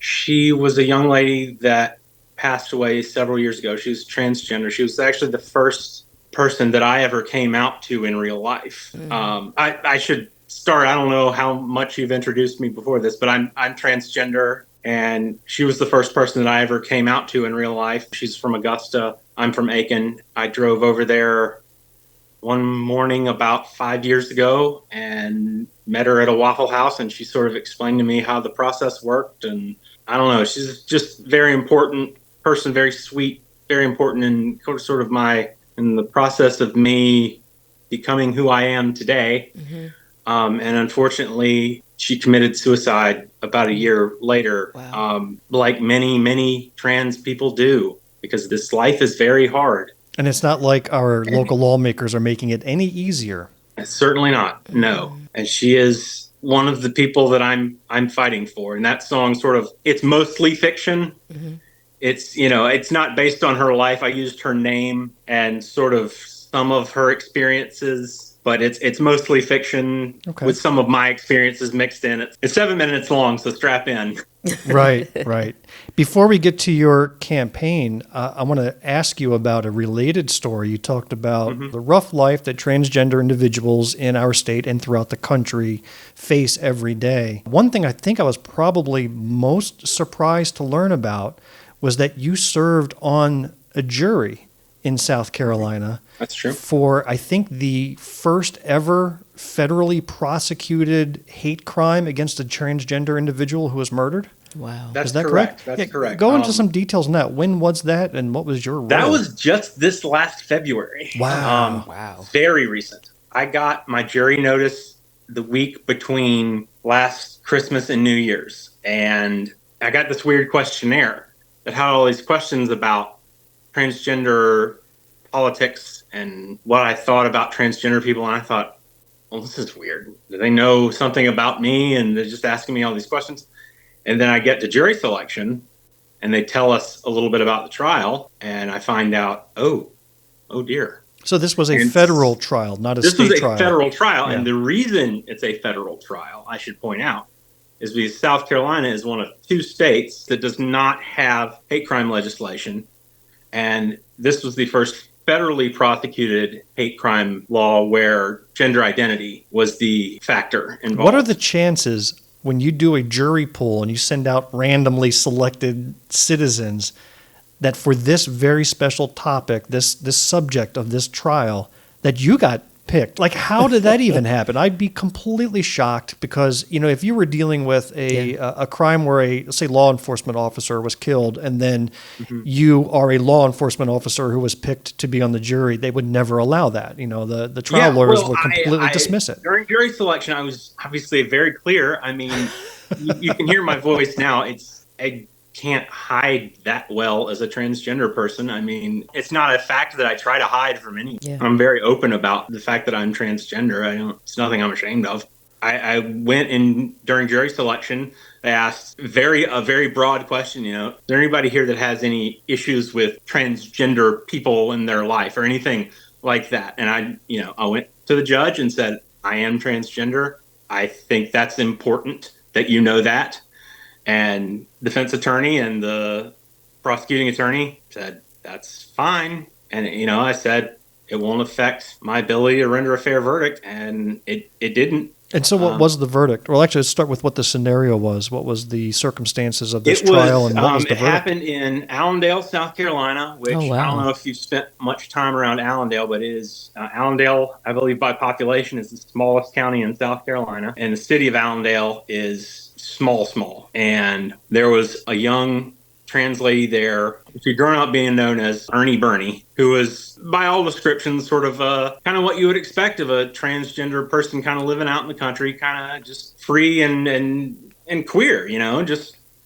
She was a young lady that passed away several years ago. She was transgender. She was actually the first person that I ever came out to in real life. I should start. I don't know how much you've introduced me before this, but I'm transgender, and she was the first person that I ever came out to in real life. She's from Augusta. I'm from Aiken. I drove over there one morning about 5 years ago and met her at a Waffle House, and she sort of explained to me how the process worked. And I don't know, she's just very important person, very sweet, very important in sort of in the process of me becoming who I am today. And unfortunately, she committed suicide about a year later, like many, many trans people do, because this life is very hard. And it's not like our local lawmakers are making it any easier. Certainly not, no. And she is one of the people that I'm fighting for. And that song it's mostly fiction. It's, it's not based on her life. I used her name and sort of some of her experiences, but it's mostly fiction with some of my experiences mixed in. It's 7 minutes long, so strap in. Right. Before we get to your campaign, I want to ask you about a related story. You talked about the rough life that transgender individuals in our state and throughout the country face every day. One thing I think I was probably most surprised to learn about was that you served on a jury in South Carolina. That's true. For, I think, the first ever federally prosecuted hate crime against a transgender individual who was murdered. Wow. That's Is that correct? That's correct. Go into some details on that. When was that, and what was your role? That was just this last February. Wow. Wow. Very recent. I got my jury notice the week between last Christmas and New Year's. And I got this weird questionnaire that had all these questions about transgender politics and what I thought about transgender people. And I thought, well, this is weird. Do they know something about me? And they're just asking me all these questions. And then I get to jury selection, and they tell us a little bit about the trial, and I find out, oh dear. So this was a federal trial, not a state trial. This was a federal trial, Yeah. and the reason it's a federal trial, I should point out, is because South Carolina is one of 2 states that does not have hate crime legislation, and this was the first federally prosecuted hate crime law where gender identity was the factor involved. What are the chances when you do a jury poll and you send out randomly selected citizens that for this very special topic, this subject of this trial, that you got picked? Like, how did that even happen? I'd be completely shocked because, if you were dealing with a crime where let's say law enforcement officer was killed, and then you are a law enforcement officer who was picked to be on the jury, they would never allow that. The trial lawyers would completely dismiss it. During jury selection, I was obviously very clear. I mean, you can hear my voice now. I can't hide that well as a transgender person. I mean, it's not a fact that I try to hide from anyone. Yeah. I'm very open about the fact that I'm transgender. It's nothing I'm ashamed of. I went in during jury selection. They asked a very broad question. Is there anybody here that has any issues with transgender people in their life or anything like that? And I went to the judge and said, I am transgender. I think that's important that you know that. And defense attorney and the prosecuting attorney said, that's fine. And, I said, it won't affect my ability to render a fair verdict. And it didn't. And so what was the verdict? Well, actually, let's start with what the scenario was. What was the circumstances of this trial, and what was the verdict? It happened in Allendale, South Carolina, which I don't know if you've spent much time around Allendale, but it is Allendale, I believe by population, is the smallest county in South Carolina. And the city of Allendale is small. And there was a young trans lady there. She'd grown up being known as Ernie Bernie, who was, by all descriptions, sort of kind of what you would expect of a transgender person kind of living out in the country, kind of just free and queer, and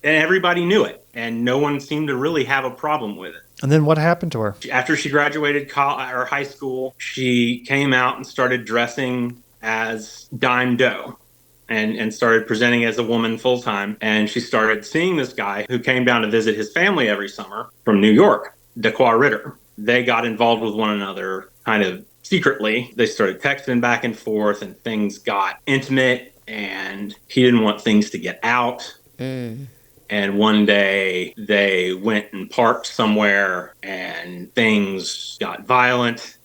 everybody knew it. And no one seemed to really have a problem with it. And then what happened to her? After she graduated or high school, she came out and started dressing as Dime Doe. And started presenting as a woman full-time. And she started seeing this guy who came down to visit his family every summer from New York, Dequa Ritter. They got involved with one another kind of secretly. They started texting back and forth, and things got intimate, and he didn't want things to get out. And one day they went and parked somewhere and things got violent.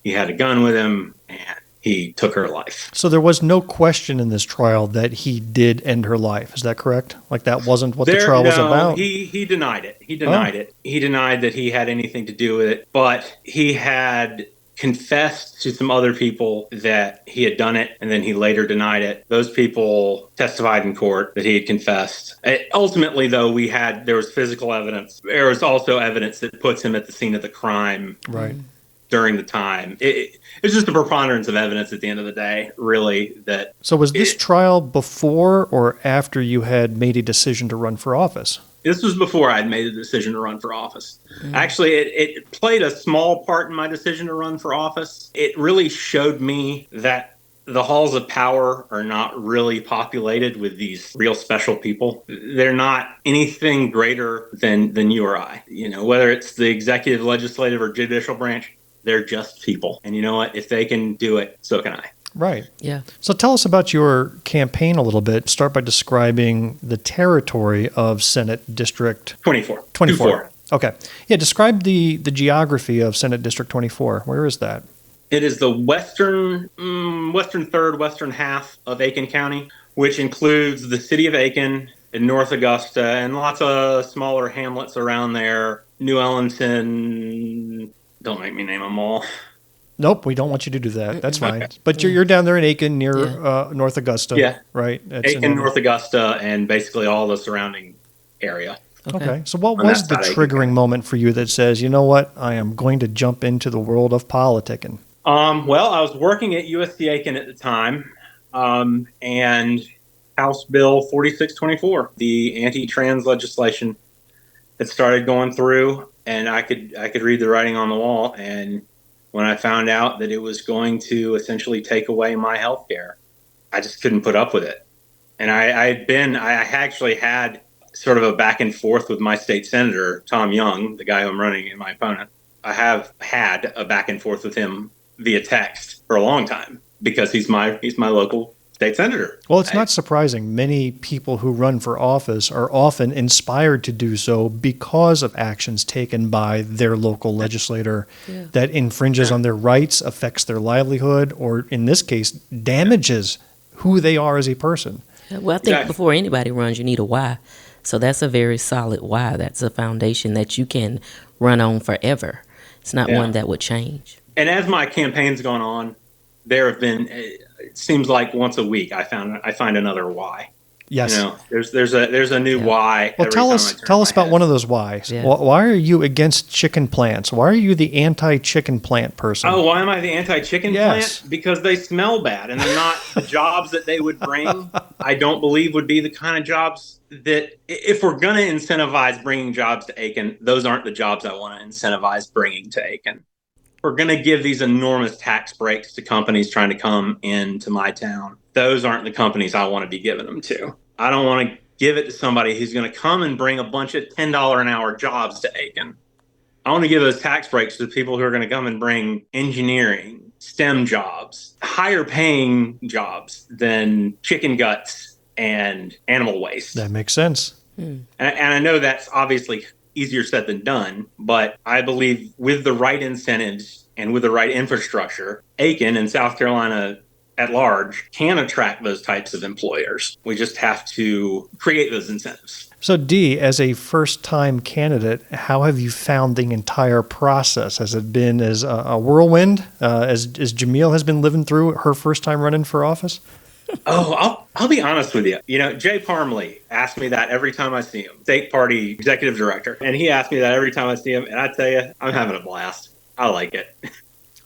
He had a gun with him and he took her life. So there was no question in this trial that he did end her life. Is that correct? Like that wasn't what the trial was about? He denied it. He denied it. He denied that he had anything to do with it. But he had confessed to some other people that he had done it, and then he later denied it. Those people testified in court that he had confessed. Ultimately, though, there was physical evidence. There was also evidence that puts him at the scene of the crime. Right. During the time. It's just a preponderance of evidence at the end of the day, really. So was this trial before or after you had made a decision to run for office? This was before I'd made a decision to run for office. Actually, it played a small part in my decision to run for office. It really showed me that the halls of power are not really populated with these real special people. They're not anything greater than you or I. You know, whether it's the executive, legislative, or judicial branch, they're just people. And you know what? If they can do it, so can I. Right. Yeah. So tell us about your campaign a little bit. Start by describing the territory of Senate District 24. 24. Okay. Yeah, describe the geography of Senate District 24. Where is that? It is the western third, western half of Aiken County, which includes the city of Aiken and North Augusta and lots of smaller hamlets around there. New Ellenton. Don't make me name them all. Nope, we don't want you to do that. That's fine. Okay. But you're down there in Aiken near North Augusta. Yeah. Right? Aiken, North Augusta, and basically all the surrounding area. Okay. So what was the triggering moment for you that says, you know what, I am going to jump into the world of politicking? Well, I was working at USC Aiken at the time, and House Bill 4624, the anti-trans legislation, that started going through, and I could read the writing on the wall. And when I found out that it was going to essentially take away my health care, I just couldn't put up with it. And I actually had sort of a back and forth with my state senator, Tom Young, the guy who I'm running and my opponent. I have had a back and forth with him via text for a long time because he's my local state senator. Well, it's not surprising. Many people who run for office are often inspired to do so because of actions taken by their local legislator that infringes on their rights, affects their livelihood, or in this case, damages who they are as a person. Well, I think before anybody runs, you need a why. So that's a very solid why. That's a foundation that you can run on forever. It's not one that would change. And as my campaign's gone on, there have been, it seems like once a week I find another why. Yes. You know, there's a new why. Well, tell us about one of those whys. Yeah. Why are you against chicken plants? Why are you the anti-chicken plant person? Oh, why am I the anti-chicken plant? Because they smell bad and they're not the jobs that they would bring. I don't believe would be the kind of jobs that, if we're going to incentivize bringing jobs to Aiken, those aren't the jobs I want to incentivize bringing to Aiken. We're going to give these enormous tax breaks to companies trying to come into my town. Those aren't the companies I want to be giving them to. I don't want to give it to somebody who's going to come and bring a bunch of $10 an hour jobs to Aiken. I want to give those tax breaks to people who are going to come and bring engineering, STEM jobs, higher paying jobs than chicken guts and animal waste. That makes sense. And I know that's obviously easier said than done, but I believe with the right incentives and with the right infrastructure, Aiken and South Carolina at large can attract those types of employers. We just have to create those incentives. So Dee, as a first-time candidate, how have you found the entire process? Has it been as a whirlwind, as Jumelle has been living through her first time running for office? Oh, I'll be honest with you. You know, Jay Parmley asks me that every time I see him, state party executive director. And he asks me that every time I see him. And I tell you, I'm having a blast. I like it.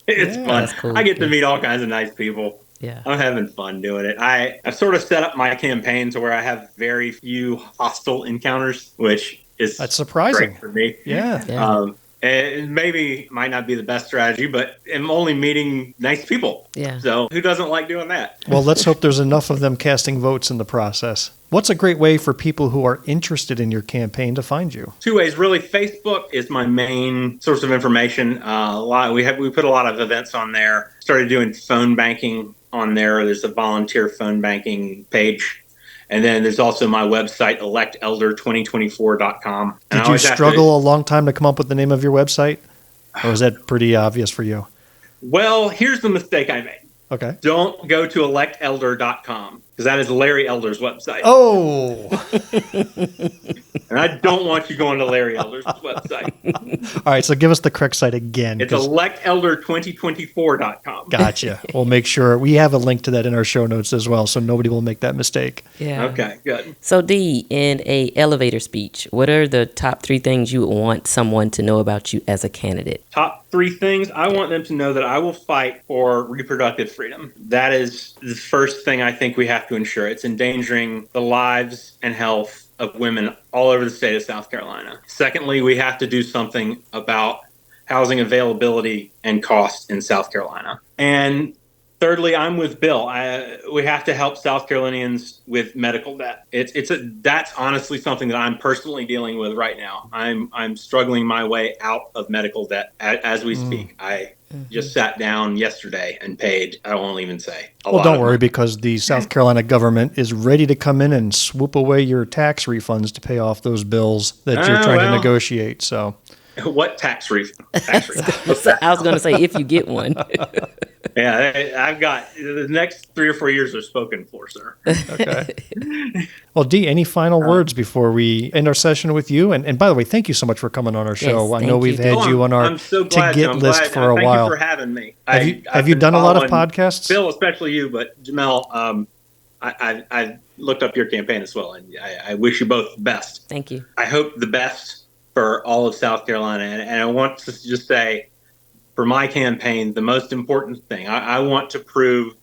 It's fun. Cool. I get to meet all kinds of nice people. Yeah, I'm having fun doing it. I've sort of set up my campaign to where I have very few hostile encounters, which is that's surprising great for me. Yeah. And maybe might not be the best strategy, but I'm only meeting nice people. Yeah. So who doesn't like doing that? Well, let's hope there's enough of them casting votes in the process. What's a great way for people who are interested in your campaign to find you? Two ways, really. Facebook is my main source of information. We put a lot of events on there. Started doing phone banking on there. There's a volunteer phone banking page. And then there's also my website, electelder2024.com. Did you struggle a long time to come up with the name of your website? Or was that pretty obvious for you? Well, here's the mistake I made. Okay. Don't go to electelder.com because that is Larry Elder's website. Oh. And I don't want you going to Larry Elder's website. All right, so give us the correct site again. It's electelder2024.com. Gotcha. We'll make sure we have a link to that in our show notes as well, so nobody will make that mistake. Yeah. Okay, good. So, Dee, in a elevator speech, what are the top 3 things you would want someone to know about you as a candidate? Top 3 things. I want them to know that I will fight for reproductive freedom. That is the first thing I think we have to ensure. It's endangering the lives and health of women all over the state of South Carolina. Secondly, we have to do something about housing availability and cost in South Carolina. And thirdly, I'm with Bill. We have to help South Carolinians with medical debt. That's honestly something that I'm personally dealing with right now. I'm struggling my way out of medical debt as we speak. I just sat down yesterday and paid, I won't even say, a lot. Well, don't worry, because the South Carolina government is ready to come in and swoop away your tax refunds to pay off those bills that you're trying to negotiate. So, what tax refund? I was going to say, if you get one. Yeah, I've got the next 3 or 4 years are spoken for, sir. Okay. Well, Dee, any final words before we end our session with you? And by the way, thank you so much for coming on our show. Yes, I know we've had you on our I'm so glad, to get list for a thank while. Thank you for having me. Have you done a lot of podcasts? Bill, especially you, but Jumelle, I looked up your campaign as well, and I wish you both the best. Thank you. I hope the best for all of South Carolina, and I want to just say, for my campaign, the most important thing, I want to prove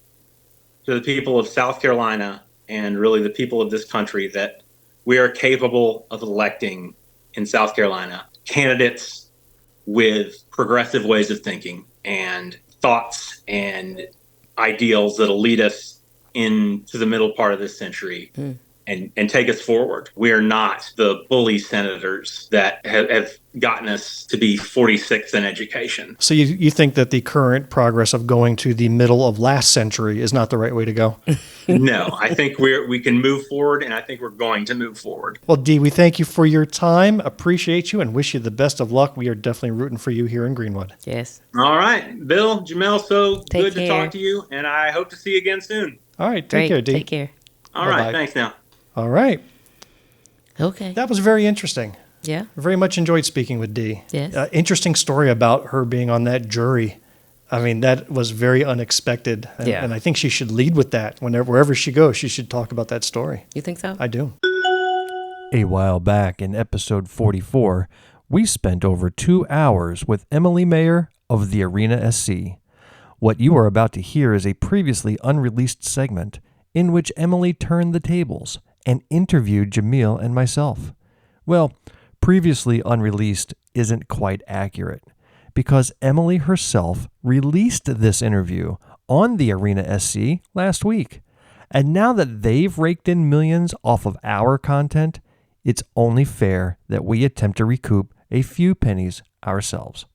to the people of South Carolina and really the people of this country that we are capable of electing in South Carolina candidates with progressive ways of thinking and thoughts and ideals that'll lead us into the middle part of this century and take us forward. We are not the bully senators that have gotten us to be 46th in education. So you think that the current progress of going to the middle of last century is not the right way to go? No, I think we can move forward, and I think we're going to move forward. Well, Dee, we thank you for your time, appreciate you, and wish you the best of luck. We are definitely rooting for you here in Greenwood. Yes. All right. Bill, Jumelle, so Take good care. to talk to you, and I hope to see you again soon. All right. Great. Take care, Dee. Take care. All right. Bye-bye. Thanks now. All right. Okay. That was very interesting. Yeah. Very much enjoyed speaking with Dee. Yes. Interesting story about her being on that jury. I mean, that was very unexpected. And, Yeah. and I think she should lead with that. Wherever she goes, she should talk about that story. You think so? I do. A while back in episode 44, we spent over 2 hours with Emily Mayer of the Arena SC. What you are about to hear is a previously unreleased segment in which Emily turned the tables and interviewed Jumelle and myself. Well, previously unreleased isn't quite accurate, because Emily herself released this interview on the Arena SC last week. And now that they've raked in millions off of our content, it's only fair that we attempt to recoup a few pennies ourselves.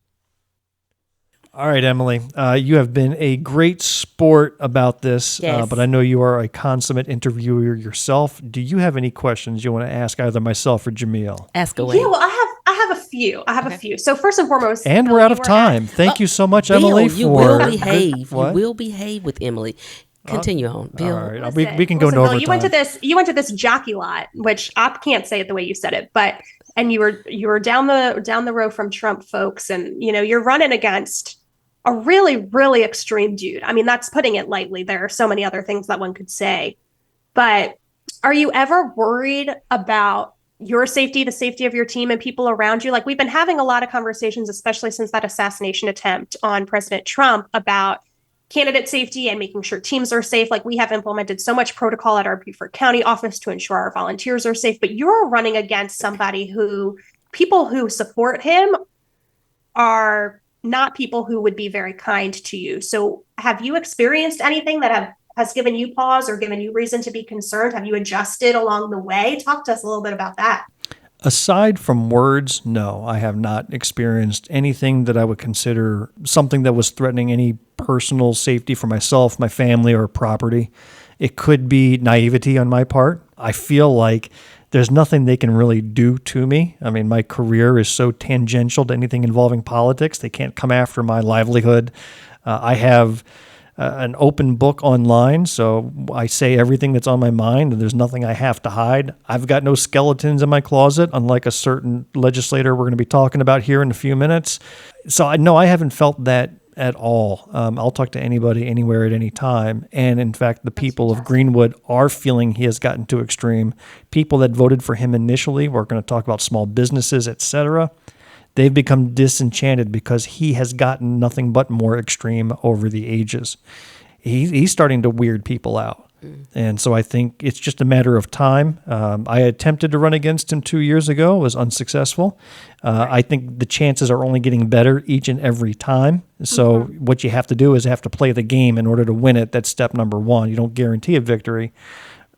All right, Emily, you have been a great sport about this, Yes. but I know you are a consummate interviewer yourself. Do you have any questions you want to ask either myself or Jumelle? Ask away. Yeah, well, I have a few. a few. So first and foremost, And Bill, we're out you of were time. Thank you so much, Bill, Emily, you for... will behave. What? You will behave with Emily. Continue on, Bill. All right, Listen, we can go listen, no Bill, overtime. You went to this jockey lot, which I can't say it the way you said it, and you were down the row from Trump folks, and you're running against a really, really extreme dude. I mean, that's putting it lightly. There are so many other things that one could say, but are you ever worried about your safety, the safety of your team and people around you? Like, we've been having a lot of conversations, especially since that assassination attempt on President Trump, about candidate safety and making sure teams are safe. Like, we have implemented so much protocol at our Beaufort County office to ensure our volunteers are safe, but you're running against somebody who people who support him are not people who would be very kind to you. So have you experienced anything that has given you pause or given you reason to be concerned? Have you adjusted along the way? Talk to us a little bit about that. Aside from words, no, I have not experienced anything that I would consider something that was threatening any personal safety for myself, my family, or property. It could be naivety on my part. I feel like there's nothing they can really do to me. I mean, my career is so tangential to anything involving politics. They can't come after my livelihood. I have an open book online, so I say everything that's on my mind, and there's nothing I have to hide. I've got no skeletons in my closet, unlike a certain legislator we're going to be talking about here in a few minutes. So I haven't felt that at all. I'll talk to anybody, anywhere, at any time. And in fact, the people of Greenwood are feeling he has gotten too extreme. People that voted for him initially, we're going to talk about small businesses, etc., they've become disenchanted because he has gotten nothing but more extreme over the ages. He's starting to weird people out. And so I think it's just a matter of time. I attempted to run against him 2 years ago, was unsuccessful. I think the chances are only getting better each and every time. So what you have to do is have to play the game in order to win it. That's step number one. You don't guarantee a victory.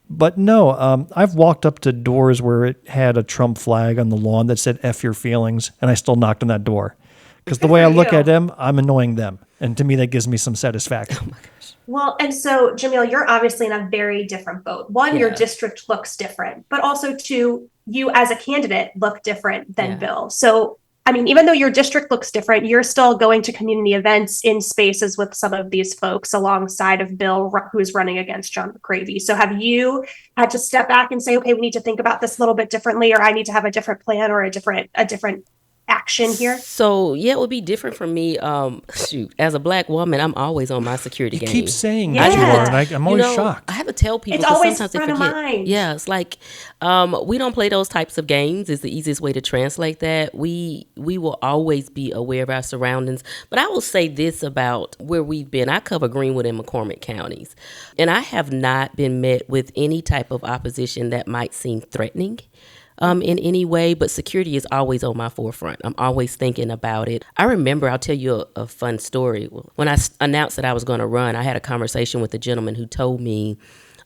But no, I've walked up to doors where it had a Trump flag on the lawn that said F your feelings, and I still knocked on that door. Because the way I look at them, I'm annoying them. And to me, that gives me some satisfaction. Oh my gosh. Well, and so, Jumelle, you're obviously in a very different boat. One, your district looks different, but also two, you as a candidate look different than Bill. So, I mean, even though your district looks different, you're still going to community events in spaces with some of these folks alongside of Bill, who's running against John McCravey. So have you had to step back and say, okay, we need to think about this a little bit differently, or I need to have a different plan or a different action here? So it would be different for me. As a black woman, I'm always on my security game. Keep saying that you are, and I'm always shocked. I have to tell people, it's always sometimes front they forget. of mind. Yeah, it's like we don't play those types of games. Is the easiest way to translate that. We will always be aware of our surroundings. But I will say this about where we've been. I cover Greenwood and McCormick counties, and I have not been met with any type of opposition that might seem threatening. In any way, but security is always on my forefront. I'm always thinking about it. I remember, I'll tell you a fun story. When I announced that I was going to run, I had a conversation with a gentleman who told me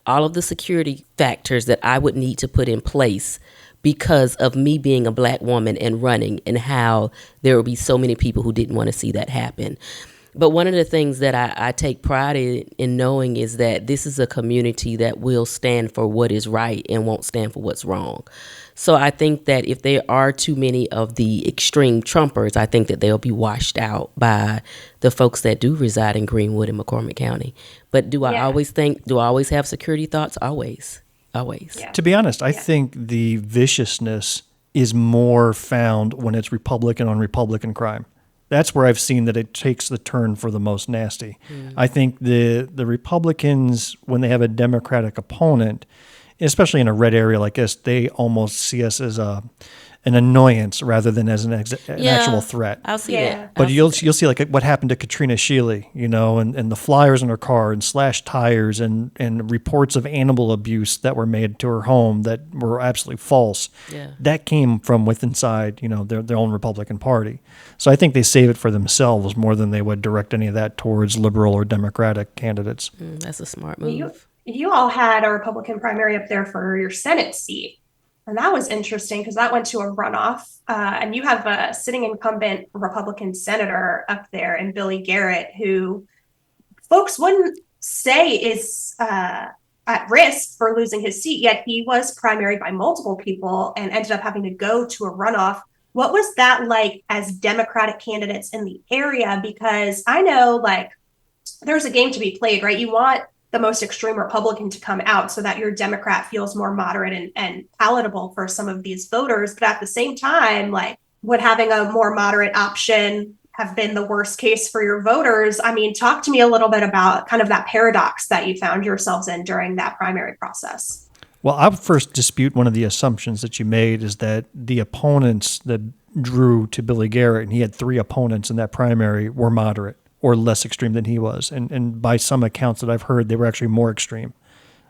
all of the security factors that I would need to put in place because of me being a black woman and running, and how there would be so many people who didn't want to see that happen. But one of the things that I take pride in knowing is that this is a community that will stand for what is right and won't stand for what's wrong. So I think that if there are too many of the extreme Trumpers, I think that they'll be washed out by the folks that do reside in Greenwood and McCormick County. But do I always have security thoughts? Always. Yeah. To be honest, I think the viciousness is more found when it's Republican on Republican crime. That's where I've seen that it takes the turn for the most nasty. I think the Republicans, when they have a Democratic opponent, especially in a red area like this, they almost see us as an annoyance rather than as an actual threat. I'll see that. But you'll see like what happened to Katrina Shealy, and the flyers in her car and slashed tires and reports of animal abuse that were made to her home that were absolutely false. Yeah. That came from within inside, their own Republican Party. So I think they save it for themselves more than they would direct any of that towards liberal or Democratic candidates. That's a smart move. You all had a Republican primary up there for your Senate seat. And that was interesting because that went to a runoff. And you have a sitting incumbent Republican senator up there in Billy Garrett, who folks wouldn't say is at risk for losing his seat, yet he was primaried by multiple people and ended up having to go to a runoff. What was that like as Democratic candidates in the area? Because I know there's a game to be played, right? You want the most extreme Republican to come out so that your Democrat feels more moderate and palatable for some of these voters. But at the same time, would having a more moderate option have been the worst case for your voters? I mean, talk to me a little bit about kind of that paradox that you found yourselves in during that primary process. Well, I would first dispute one of the assumptions that you made is that the opponents that drew to Billy Garrett, and he had 3 opponents in that primary, were moderate or less extreme than he was. And by some accounts that I've heard, they were actually more extreme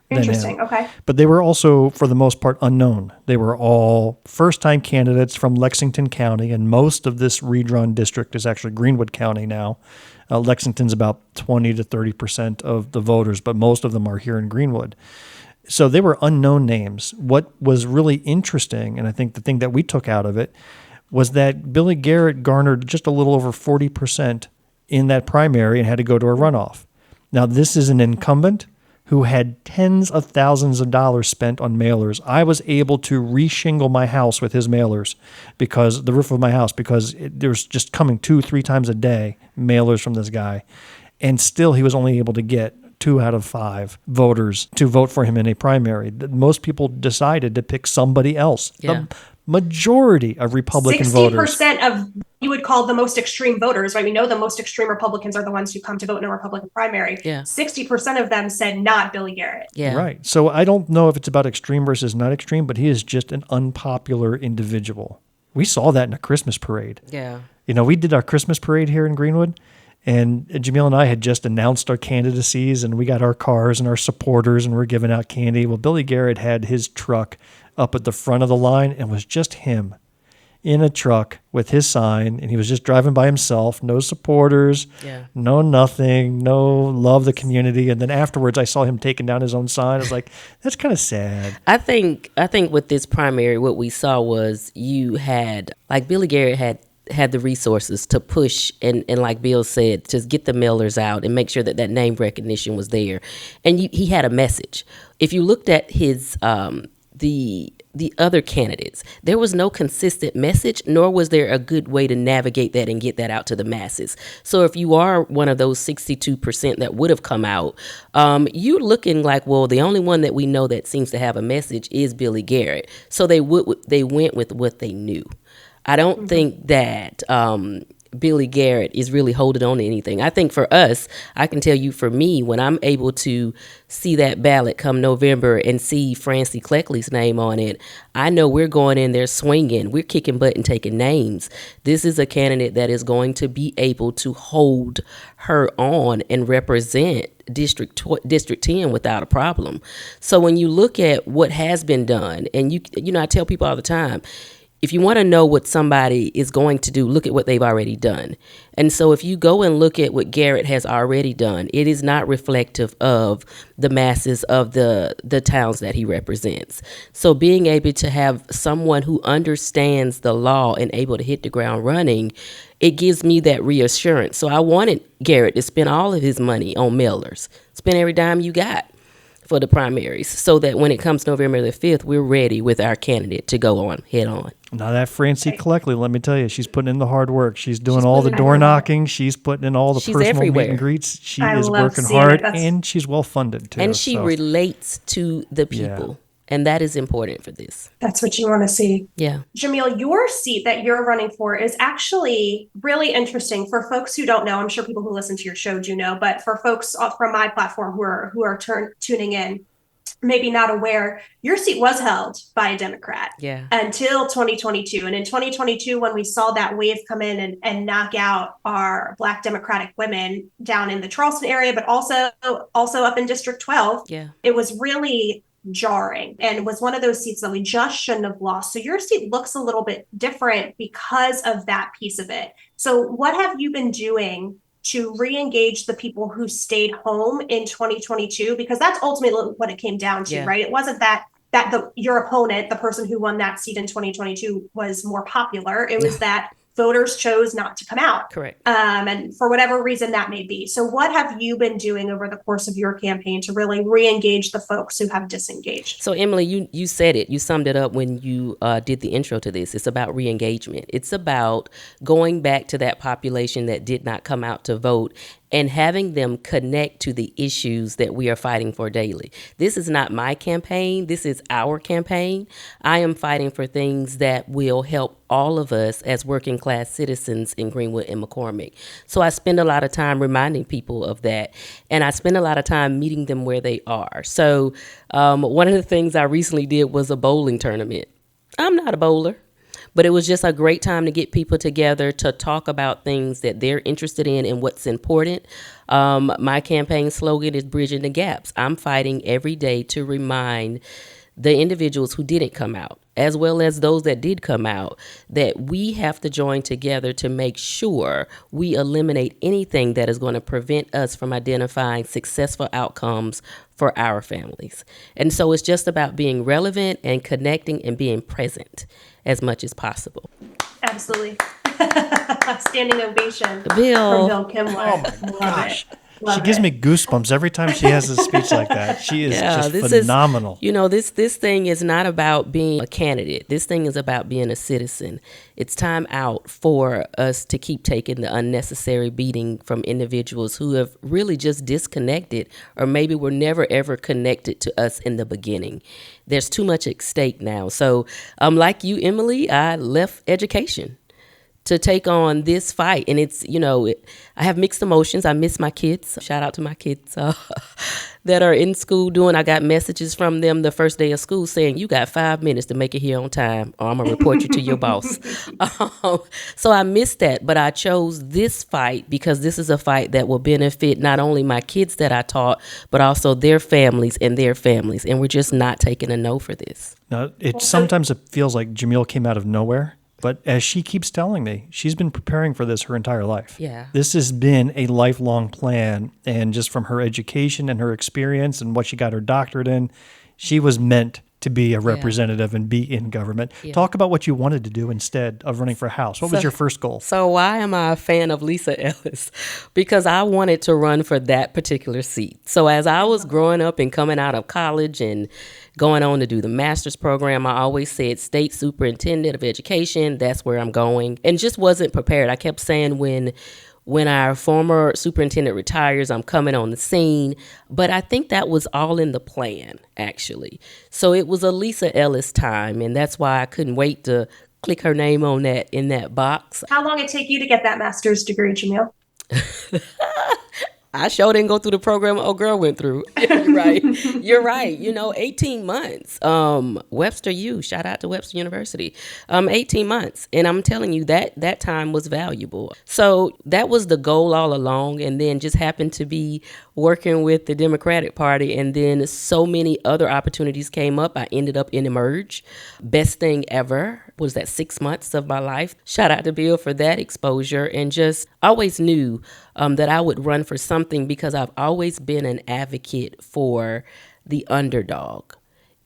than him. Okay. But they were also, for the most part, unknown. They were all first-time candidates from Lexington County, and most of this redrawn district is actually Greenwood County now. Lexington's about 20 to 30% of the voters, but most of them are here in Greenwood. So they were unknown names. What was really interesting, and I think the thing that we took out of it, was that Billy Garrett garnered just a little over 40% in that primary and had to go to a runoff. Now, this is an incumbent who had tens of thousands of dollars spent on mailers. I was able to reshingle my house with his mailers, because the roof of my house, because there's just coming 2-3 times a day mailers from this guy. And still he was only able to get 2 out of 5 voters to vote for him in a primary. Most people decided to pick somebody else. Yeah. The majority of Republican 60% voters. 60% of you would call the most extreme voters, right? We know the most extreme Republicans are the ones who come to vote in a Republican primary. Yeah. 60% of them said not Billy Garrett. Yeah. Right. So I don't know if it's about extreme versus not extreme, but he is just an unpopular individual. We saw that in a Christmas parade. Yeah. You know, we did our Christmas parade here in Greenwood, and Jumelle and I had just announced our candidacies, and we got our cars and our supporters, and we're giving out candy. Well, Billy Garrett had his truck up at the front of the line, and was just him in a truck with his sign, and he was just driving by himself, no supporters, no nothing, no love the community. And then afterwards I saw him taking down his own sign. I was like, that's kind of sad. I think with this primary, what we saw was you had, like, Billy Garrett had the resources to push and like Bill said, just get the mailers out and make sure that name recognition was there. And he had a message. If you looked at his the other candidates, there was no consistent message, nor was there a good way to navigate that and get that out to the masses. So if you are one of those 62% that would have come out, you're looking like, well, the only one that we know that seems to have a message is Billy Garrett. So they went with what they knew. I don't think that Billy Garrett is really holding on to anything. I think for us, I can tell you for me, when I'm able to see that ballot come November and see Francie Cleckley's name on it, I know we're going in there swinging. We're kicking butt and taking names. This is a candidate that is going to be able to hold her on and represent District 10 without a problem. So when you look at what has been done, and you know, I tell people all the time, if you want to know what somebody is going to do, look at what they've already done. And so if you go and look at what Garrett has already done, it is not reflective of the masses of the towns that he represents. So being able to have someone who understands the law and able to hit the ground running, it gives me that reassurance. So I wanted Garrett to spend all of his money on mailers, spend every dime you got for the primaries, so that when it comes November the 5th, we're ready with our candidate to go on, head on. Now that Francie Cleckley, let me tell you, she's putting in the hard work. She's doing all the door knocking. She's putting in all the personal everywhere. meet and greets. She is working hard, and she's well funded too. And she relates to the people. And that is important for this. That's what you want to see. Yeah. Jumelle, your seat that you're running for is actually really interesting for folks who don't know. I'm sure people who listen to your show do know, but for folks from my platform who are tuning in, maybe not aware, your seat was held by a Democrat until 2022. And in 2022, when we saw that wave come in and knock out our Black Democratic women down in the Charleston area, but also up in District 12, it was really jarring and was one of those seats that we just shouldn't have lost. So your seat looks a little bit different because of that piece of it. So what have you been doing to re-engage the people who stayed home in 2022? Because that's ultimately what it came down to, right? It wasn't that your opponent, the person who won that seat in 2022, was more popular. It was that voters chose not to come out. Correct. And for whatever reason that may be. So what have you been doing over the course of your campaign to really re-engage the folks who have disengaged? So Emily, you said it. You summed it up when you did the intro to this. It's about re-engagement. It's about going back to that population that did not come out to vote and having them connect to the issues that we are fighting for daily. This is not my campaign. This is our campaign. I am fighting for things that will help all of us as working class citizens in Greenwood and McCormick. So I spend a lot of time reminding people of that, and I spend a lot of time meeting them where they are. So one of the things I recently did was a bowling tournament. I'm not a bowler, but it was just a great time to get people together to talk about things that they're interested in and what's important. My campaign slogan is Bridging the Gaps. I'm fighting every day to remind the individuals who didn't come out, as well as those that did come out, that we have to join together to make sure we eliminate anything that is going to prevent us from identifying successful outcomes for our families. And so it's just about being relevant and connecting and being present as much as possible. Absolutely. Standing ovation Bill. from Bill Kimler. Oh my gosh. She gives me goosebumps every time she has a speech like that. She is just phenomenal. This thing is not about being a candidate. This thing is about being a citizen. It's time out for us to keep taking the unnecessary beating from individuals who have really just disconnected, or maybe were never ever connected to us in the beginning. There's too much at stake now. So, like you, Emily, I left education to take on this fight. And it's, I have mixed emotions. I miss my kids. Shout out to my kids that are in school I got messages from them the first day of school saying, you got 5 minutes to make it here on time, or I'm going to report you to your boss. So I missed that, but I chose this fight because this is a fight that will benefit not only my kids that I taught, but also their families and their families. And we're just not taking a no for this. Now, sometimes it feels like Jumelle came out of nowhere. But as she keeps telling me, she's been preparing for this her entire life. Yeah. This has been a lifelong plan. And just from her education and her experience and what she got her doctorate in, she was meant to be a representative and be in government. Yeah. Talk about what you wanted to do instead of running for House. What was your first goal? So why am I a fan of Lisa Ellis? Because I wanted to run for that particular seat. So as I was growing up and coming out of college and going on to do the master's program, I always said state superintendent of education, that's where I'm going, and just wasn't prepared. I kept saying when our former superintendent retires, I'm coming on the scene. But I think that was all in the plan, actually. So it was a Lisa Ellis time, and that's why I couldn't wait to click her name on that in that box. How long did it take you to get that master's degree, Jumelle? I sure didn't go through the program old girl went through. You're right. You're right. 18 months. Webster U, shout out to Webster University. 18 months. And I'm telling you that time was valuable. So that was the goal all along, and then just happened to be working with the Democratic Party, and then so many other opportunities came up. I ended up in Emerge. Best thing ever was that 6 months of my life. Shout out to Bill for that exposure, and just always knew that I would run for something because I've always been an advocate for the underdog.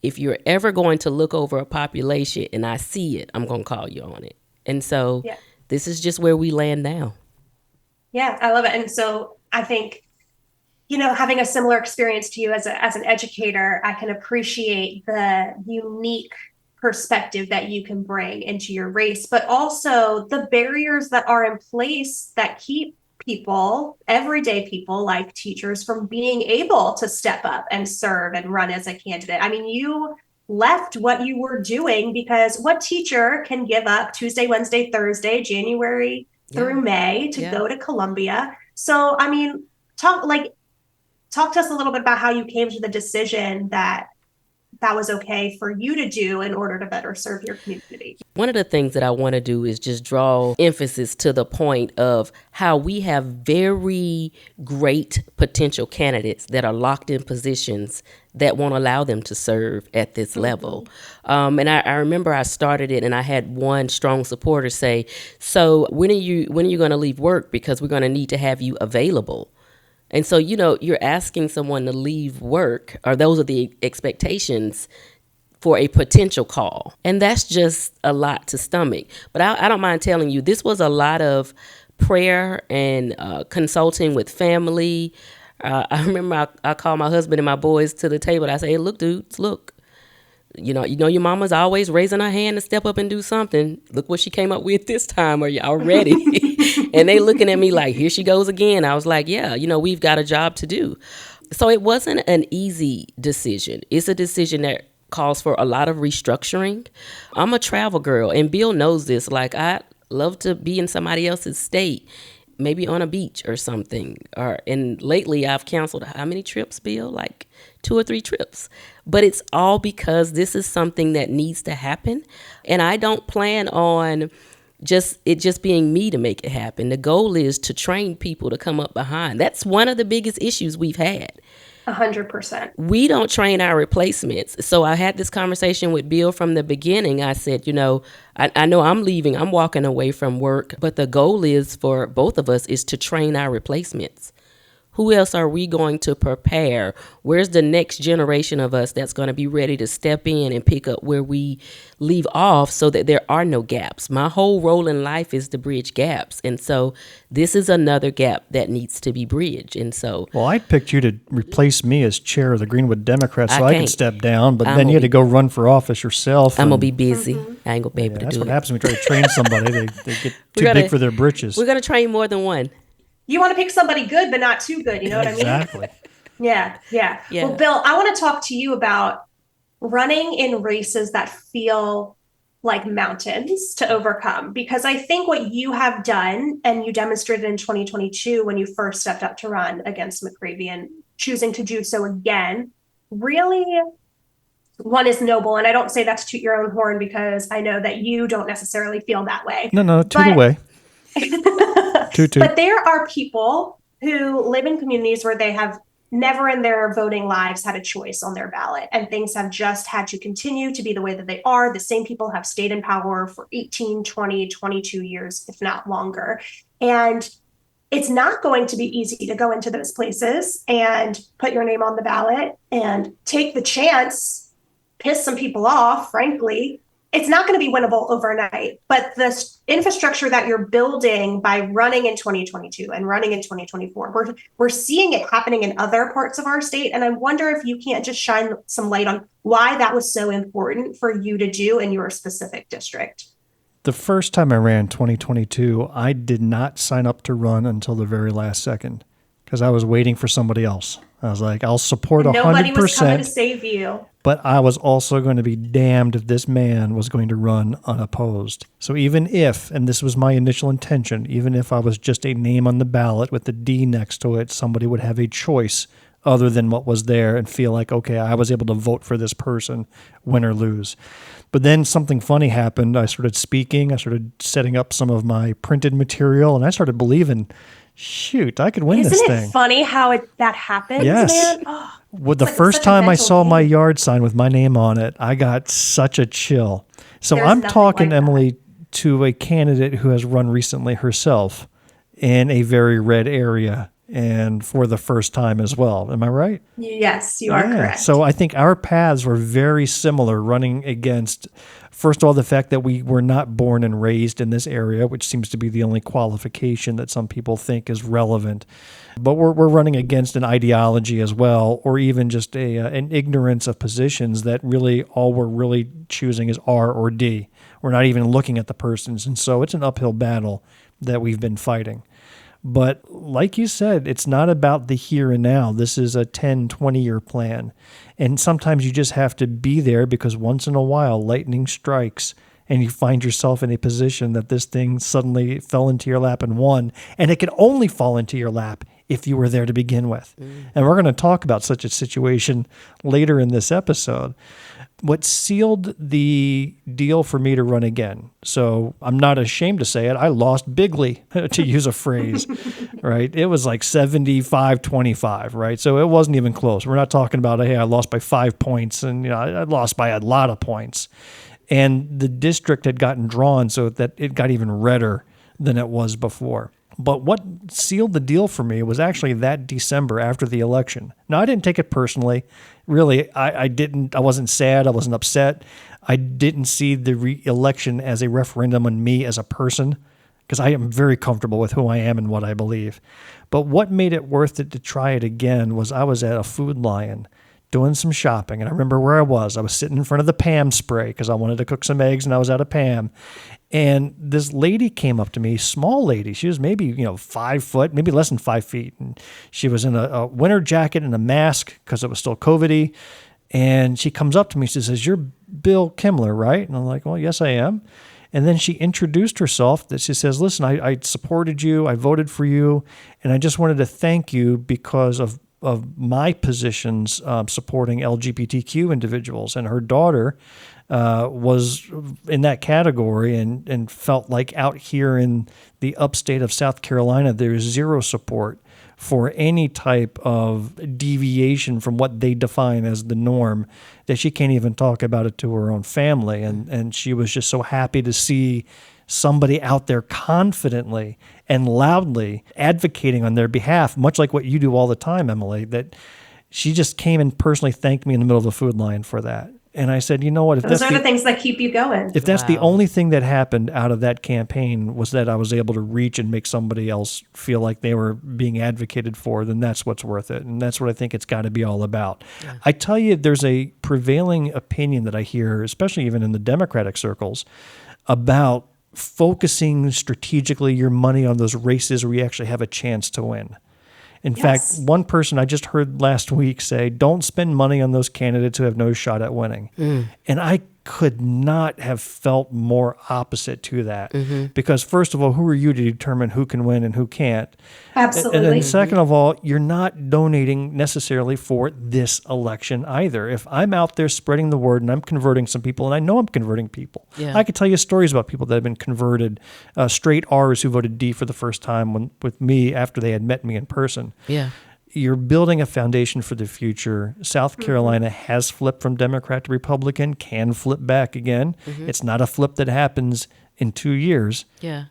If you're ever going to look over a population and I see it, I'm going to call you on it. And so This is just where we land now. Yeah, I love it. And so I think, having a similar experience to you as an educator, I can appreciate the unique perspective that you can bring into your race, but also the barriers that are in place that keep people, everyday people like teachers, from being able to step up and serve and run as a candidate. I mean, you left what you were doing because what teacher can give up Tuesday, Wednesday, Thursday, January through May to go to Columbia? So, I mean, talk to us a little bit about how you came to the decision that was okay for you to do in order to better serve your community. One of the things that I want to do is just draw emphasis to the point of how we have very great potential candidates that are locked in positions that won't allow them to serve at this level. And I remember I started it and I had one strong supporter say, so when are you going to leave work? Because we're going to need to have you available. And so, you're asking someone to leave work, or those are the expectations for a potential call. And that's just a lot to stomach. But I don't mind telling you, this was a lot of prayer and consulting with family. I remember I called my husband and my boys to the table. I say, hey, look, dudes, look. Your mama's always raising her hand to step up and do something. Look what she came up with this time. Are y'all ready? And they looking at me like, here she goes again. I was like, yeah, we've got a job to do. So it wasn't an easy decision. It's a decision that calls for a lot of restructuring. I'm a travel girl, and Bill knows this. Like, I love to be in somebody else's state, maybe on a beach or something. And lately I've canceled how many trips, Bill? Like 2 or 3 trips. But it's all because this is something that needs to happen. And I don't plan on just being me to make it happen. The goal is to train people to come up behind. That's one of the biggest issues we've had. 100%. We don't train our replacements. So I had this conversation with Bill from the beginning. I said, I know I'm leaving. I'm walking away from work. But the goal is for both of us is to train our replacements Who else are we going to prepare? Where's the next generation of us that's going to be ready to step in and pick up where we leave off so that there are no gaps? My whole role in life is to bridge gaps. And so this is another gap that needs to be bridged. And so... Well, I picked you to replace me as chair of the Greenwood Democrats so I could step down, but then you had to go run for office yourself. I'm going to be busy. I ain't going to be able to do it. That's what happens when we try to train somebody. They get too big for their britches. We're going to train more than one. You want to pick somebody good, but not too good. You know what I mean? Exactly. Yeah. Well, Bill, I want to talk to you about running in races that feel like mountains to overcome, because I think what you have done, and you demonstrated in 2022 when you first stepped up to run against McCravey and choosing to do so again, really, one is noble. And I don't say that to toot your own horn, because I know that you don't necessarily feel that way. No, toot away. But there are people who live in communities where they have never in their voting lives had a choice on their ballot, and things have just had to continue to be the way that they are. The same people have stayed in power for 18, 20, 22 years, if not longer. And it's not going to be easy to go into those places and put your name on the ballot and take the chance, piss some people off, frankly. It's not going to be winnable overnight, but the infrastructure that you're building by running in 2022 and running in 2024, we're seeing it happening in other parts of our state. And I wonder if you can't just shine some light on why that was so important for you to do in your specific district. The first time I ran 2022, I did not sign up to run until the very last second because I was waiting for somebody else. I was like, I'll support 100%. Nobody was coming to save you. But I was also going to be damned if this man was going to run unopposed. So even if, and this was my initial intention, even if I was just a name on the ballot with the D next to it, somebody would have a choice other than what was there and feel like, okay, I was able to vote for this person, win or lose. But then something funny happened. I started speaking. I started setting up some of my printed material, and I started believing, shoot, I could win this thing. Isn't it funny how that happens, yes. man? Oh, well, the first time I saw my yard sign with my name on it, I got such a chill. So I'm talking, like Emily, to a candidate who has run recently herself in a very red area and for the first time as well. Am I right? Yes, you are correct. So I think our paths were very similar, running against, first of all, the fact that we were not born and raised in this area, which seems to be the only qualification that some people think is relevant. But we're running against an ideology as well, or even just an ignorance of positions that really all we're really choosing is R or D. We're not even looking at the persons. And so it's an uphill battle that we've been fighting. But like you said, it's not about the here and now. This is a 10, 20-year plan. And sometimes you just have to be there because once in a while, lightning strikes and you find yourself in a position that this thing suddenly fell into your lap and won. And it can only fall into your lap if you were there to begin with. And we're going to talk about such a situation later in this episode. What sealed the deal for me to run again, so I'm not ashamed to say it, I lost bigly, to use a phrase, right? It was like 75-25, right? So it wasn't even close. We're not talking about, hey, I lost by 5 points, and I lost by a lot of points. And the district had gotten drawn so that it got even redder than it was before. But what sealed the deal for me was actually that December after the election. Now, I didn't take it personally. Really, I wasn't sad. I wasn't upset. I didn't see the re-election as a referendum on me as a person because I am very comfortable with who I am and what I believe. But what made it worth it to try it again was I was at a Food Lion doing some shopping. And I remember where I was. I was sitting in front of the Pam spray because I wanted to cook some eggs and I was out of Pam. And this lady came up to me, small lady. She was maybe, 5 foot, maybe less than 5 feet. And she was in a winter jacket and a mask because it was still COVID-y. And she comes up to me. She says, "You're Bill Kimler, right?" And I'm like, "Well, yes, I am." And then she introduced herself. That she says, "Listen, I supported you. I voted for you. And I just wanted to thank you because of my positions supporting LGBTQ individuals." And her daughter was in that category and felt like out here in the upstate of South Carolina, there is zero support for any type of deviation from what they define as the norm, that she can't even talk about it to her own family. And she was just so happy to see somebody out there confidently and loudly advocating on their behalf, much like what you do all the time, Emily, that she just came and personally thanked me in the middle of a food line for that. And I said, you know what? If Those are the things that keep you going. If that's the only thing that happened out of that campaign was that I was able to reach and make somebody else feel like they were being advocated for, then that's what's worth it. And that's what I think it's got to be all about. Yeah. I tell you, there's a prevailing opinion that I hear, especially even in the Democratic circles, about focusing strategically your money on those races where you actually have a chance to win. In fact, one person I just heard last week say, don't spend money on those candidates who have no shot at winning. And I could not have felt more opposite to that. Because first of all, who are you to determine who can win and who can't? Absolutely. And then second of all, you're not donating necessarily for this election either. If I'm out there spreading the word and I'm converting some people, and I know I'm converting people, I could tell you stories about people that have been converted, straight R's who voted D for the first time with me after they had met me in person. Yeah. You're building a foundation for the future. South Carolina has flipped from Democrat to Republican, can flip back again. It's not a flip that happens in 2 years,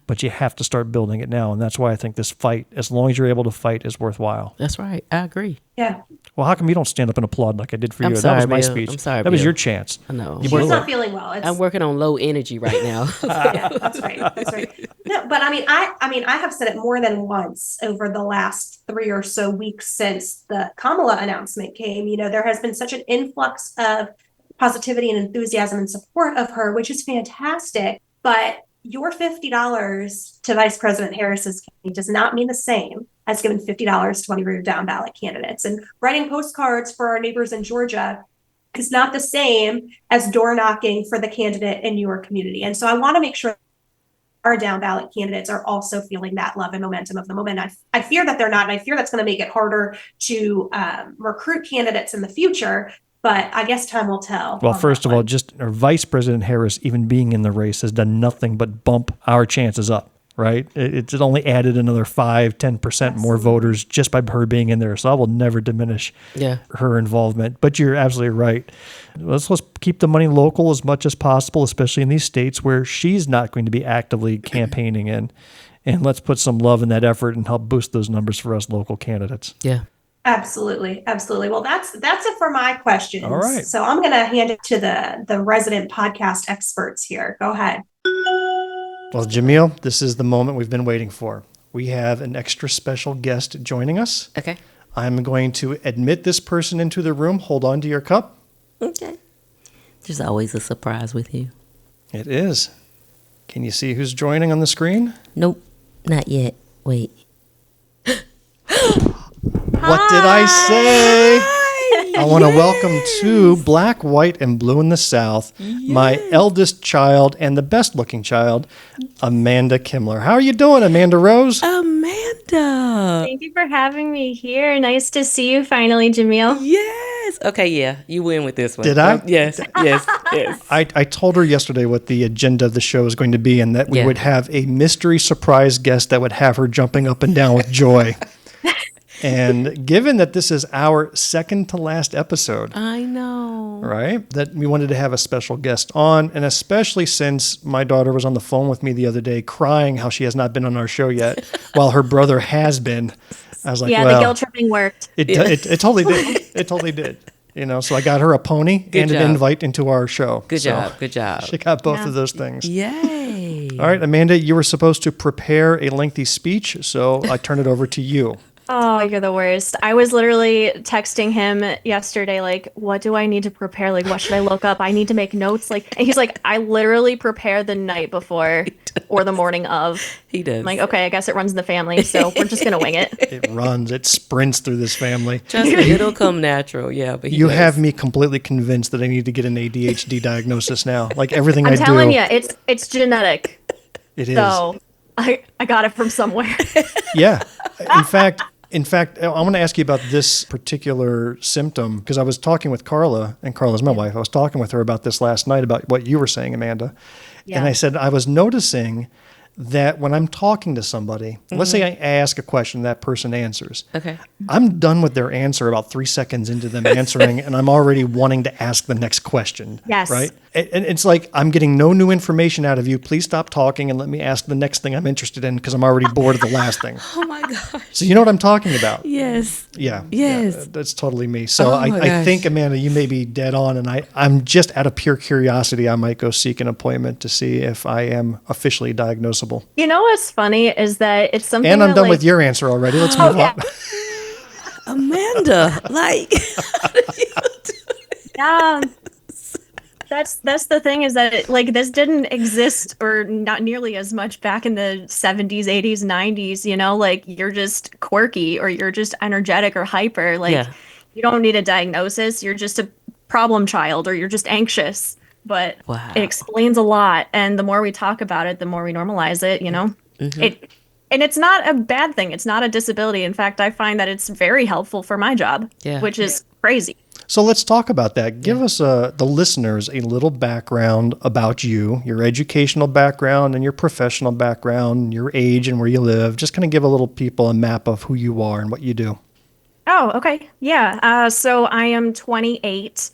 but you have to start building it now. And that's why I think this fight, as long as you're able to fight, is worthwhile. That's right. I agree. Yeah. Well, how come you don't stand up and applaud like I did for you? Sorry, that was my Bill. speech. I'm sorry, that was Bill. your chance. I know. She's not feeling well. I'm working on low energy right now. Yeah, that's right. That's right. No, but I have said it more than once over the last 3 or so weeks since the Kamala announcement came. You know, there has been such an influx of positivity and enthusiasm and support of her, which is fantastic. But your $50 to Vice President Harris's campaign does not mean the same as giving $50 to one of your down ballot candidates. And writing postcards for our neighbors in Georgia is not the same as door knocking for the candidate in your community. And so I want to make sure our down ballot candidates are also feeling that love and momentum of the moment. I fear that they're not, and I fear that's going to make it harder to recruit candidates in the future. But I guess time will tell. Well, first of all, just Vice President Harris even being in the race has done nothing but bump our chances up, right? It's only added another 5-10% more voters just by her being in there. So I will never diminish her involvement. But you're absolutely right. Let's keep the money local as much as possible, especially in these states where she's not going to be actively campaigning in. And let's put some love in that effort and help boost those numbers for us local candidates. Yeah. Absolutely. Absolutely. Well, that's it for my questions. All right. So I'm going to hand it to the resident podcast experts here. Go ahead. Well, Jumelle, this is the moment we've been waiting for. We have an extra special guest joining us. Okay. I'm going to admit this person into the room. Hold on to your cup. Okay. There's always a surprise with you. It is. Can you see who's joining on the screen? Nope. Not yet. Wait. What did I say? I want to welcome to Black, White, and Blue in the South, my eldest child and the best looking child, Amanda Kimler. How are you doing, Amanda Rose? Amanda. Thank you for having me here. Nice to see you finally, Jumelle. Yes. Okay, yeah. You win with this one. Did I? Yes. I told her yesterday what the agenda of the show is going to be and that we would have a mystery surprise guest that would have her jumping up and down with joy. And given that this is our second to last episode, I know, right, that we wanted to have a special guest on, and especially since my daughter was on the phone with me the other day crying how she has not been on our show yet, while her brother has been. I was like, yeah, well, the guilt tripping worked. It totally did. It totally did. You know, so I got her a pony and an invite into our show. Good job. Good job. She got both of those things. Yay. All right, Amanda, you were supposed to prepare a lengthy speech, so I turn it over to you. Oh, you're the worst. I was literally texting him yesterday, like, what do I need to prepare? Like, what should I look up? I need to make notes. Like, and he's like, I literally prepare the night before or the morning of. He does. I'm like, okay, I guess it runs in the family, so we're just going to wing it. It sprints through this family. Trust me, it'll come natural, yeah. But you have me completely convinced that I need to get an ADHD diagnosis now. Like everything I do. I'm telling you, it's genetic. It is. So I got it from somewhere. Yeah. In fact, I want to ask you about this particular symptom because I was talking with Carla, and Carla's my wife. I was talking with her about this last night about what you were saying, Amanda. Yeah. And I said I was noticing that when I'm talking to somebody, let's say I ask a question, that person answers. Okay. I'm done with their answer about 3 seconds into them answering, and I'm already wanting to ask the next question. Yes. Right? And it's like, I'm getting no new information out of you. Please stop talking and let me ask the next thing I'm interested in because I'm already bored of the last thing. Oh my gosh. So you know what I'm talking about? Yes. Yeah. Yes. Yeah, that's totally me. So Oh my I gosh. think, Amanda, you may be dead on, and I'm just out of pure curiosity, I might go seek an appointment to see if I am officially diagnosable. You know what's funny is that it's something And I'm that, done like, with your answer already. Let's move on. Amanda, like, yeah. That's the thing is that like this didn't exist or not nearly as much back in the 70s, 80s, 90s, you know, like you're just quirky or you're just energetic or hyper. Like Yeah. you don't need a diagnosis. You're just a problem child or you're just anxious. But Wow. it explains a lot. And the more we talk about it, the more we normalize it, you know? And it's not a bad thing. It's not a disability. In fact, I find that it's very helpful for my job, which is crazy. So let's talk about that. Give us, the listeners, a little background about you, your educational background and your professional background, your age and where you live. Just kind of give a little people a map of who you are and what you do. Oh, okay. Yeah. So I am 28,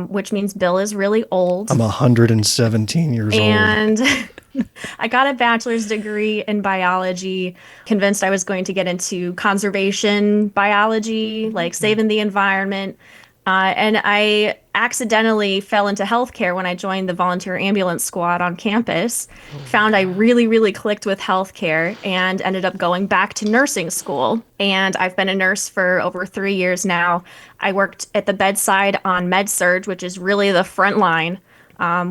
which means Bill is really old. I'm 117 years old. And I got a bachelor's degree in biology, convinced I was going to get into conservation biology, like saving the environment. And I accidentally fell into healthcare when I joined the volunteer ambulance squad on campus. Found I really, really clicked with healthcare and ended up going back to nursing school. And I've been a nurse for over 3 years now. I worked at the bedside on med-surg, which is really the front line,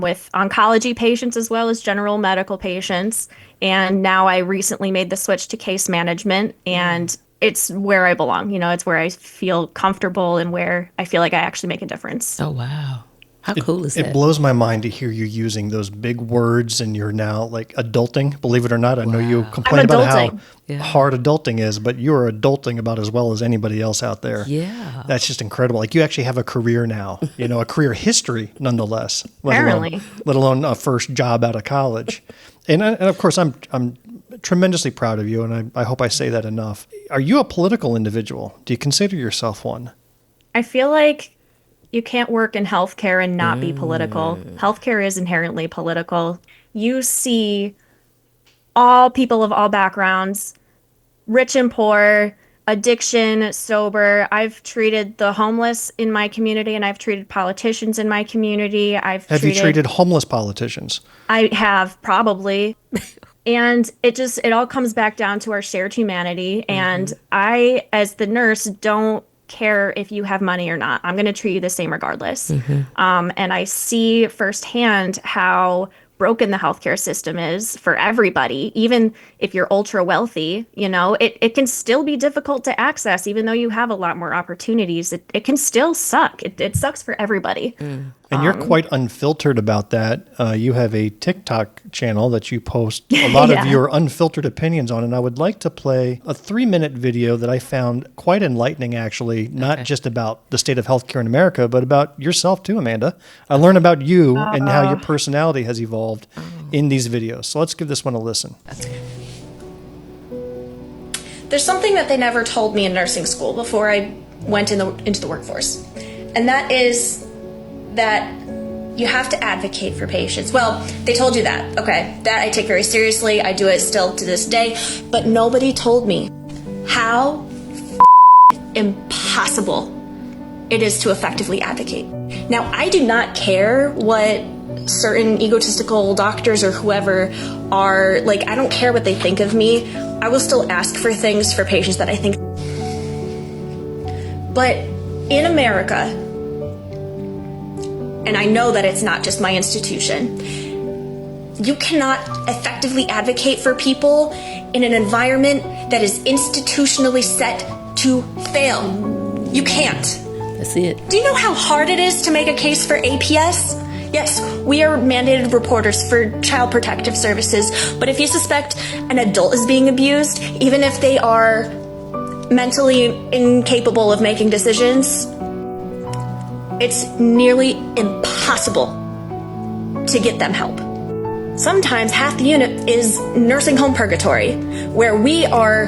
with oncology patients as well as general medical patients. And now I recently made the switch to case management, and it's where I belong. You know, it's where I feel comfortable and where I feel like I actually make a difference. Oh, wow. How cool is that? It blows my mind to hear you using those big words and you're now like adulting. Believe it or not, I know you complain about how hard adulting is, but you are adulting about as well as anybody else out there. Yeah. That's just incredible. Like you actually have a career now, you know, a career history nonetheless. Apparently. Let alone a first job out of college. And of course, I'm tremendously proud of you, and I hope I say that enough. Are you a political individual? Do you consider yourself one? I feel like you can't work in healthcare and not be political. Healthcare is inherently political. You see all people of all backgrounds, rich and poor, addiction, sober. I've treated the homeless in my community, and I've treated politicians in my community. Have you treated homeless politicians? I have, probably. And it all comes back down to our shared humanity. And I, as the nurse, don't care if you have money or not. I'm going to treat you the same regardless. And I see firsthand how broken the healthcare system is for everybody. Even if you're ultra wealthy, you know, it can still be difficult to access, even though you have a lot more opportunities. It can still suck. It sucks for everybody. And you're quite unfiltered about that. You have a TikTok channel that you post a lot of your unfiltered opinions on. And I would like to play a 3-minute video that I found quite enlightening, actually, not just about the state of healthcare in America, but about yourself too, Amanda. I learned about you and how your personality has evolved in these videos. So let's give this one a listen. There's something that they never told me in nursing school before I went into the workforce. And that is that you have to advocate for patients. Well, they told you that. Okay, that I take very seriously. I do it still to this day. But nobody told me how impossible it is to effectively advocate. Now, I do not care what certain egotistical doctors or whoever are, like, I don't care what they think of me. I will still ask for things for patients that I think. But in America, and I know that it's not just my institution, you cannot effectively advocate for people in an environment that is institutionally set to fail. You can't. That's it. Do you know how hard it is to make a case for APS? Yes, we are mandated reporters for Child Protective Services, but if you suspect an adult is being abused, even if they are mentally incapable of making decisions, it's nearly impossible to get them help. Sometimes half the unit is nursing home purgatory, where we are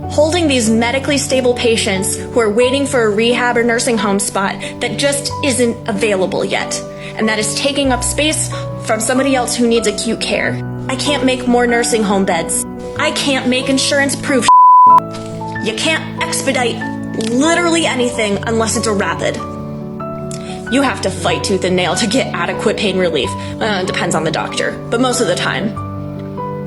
holding these medically stable patients who are waiting for a rehab or nursing home spot that just isn't available yet, and that is taking up space from somebody else who needs acute care. I can't make more nursing home beds. I can't make insurance-proof. You can't expedite literally anything unless it's a rapid. You have to fight tooth and nail to get adequate pain relief. It depends on the doctor, but most of the time,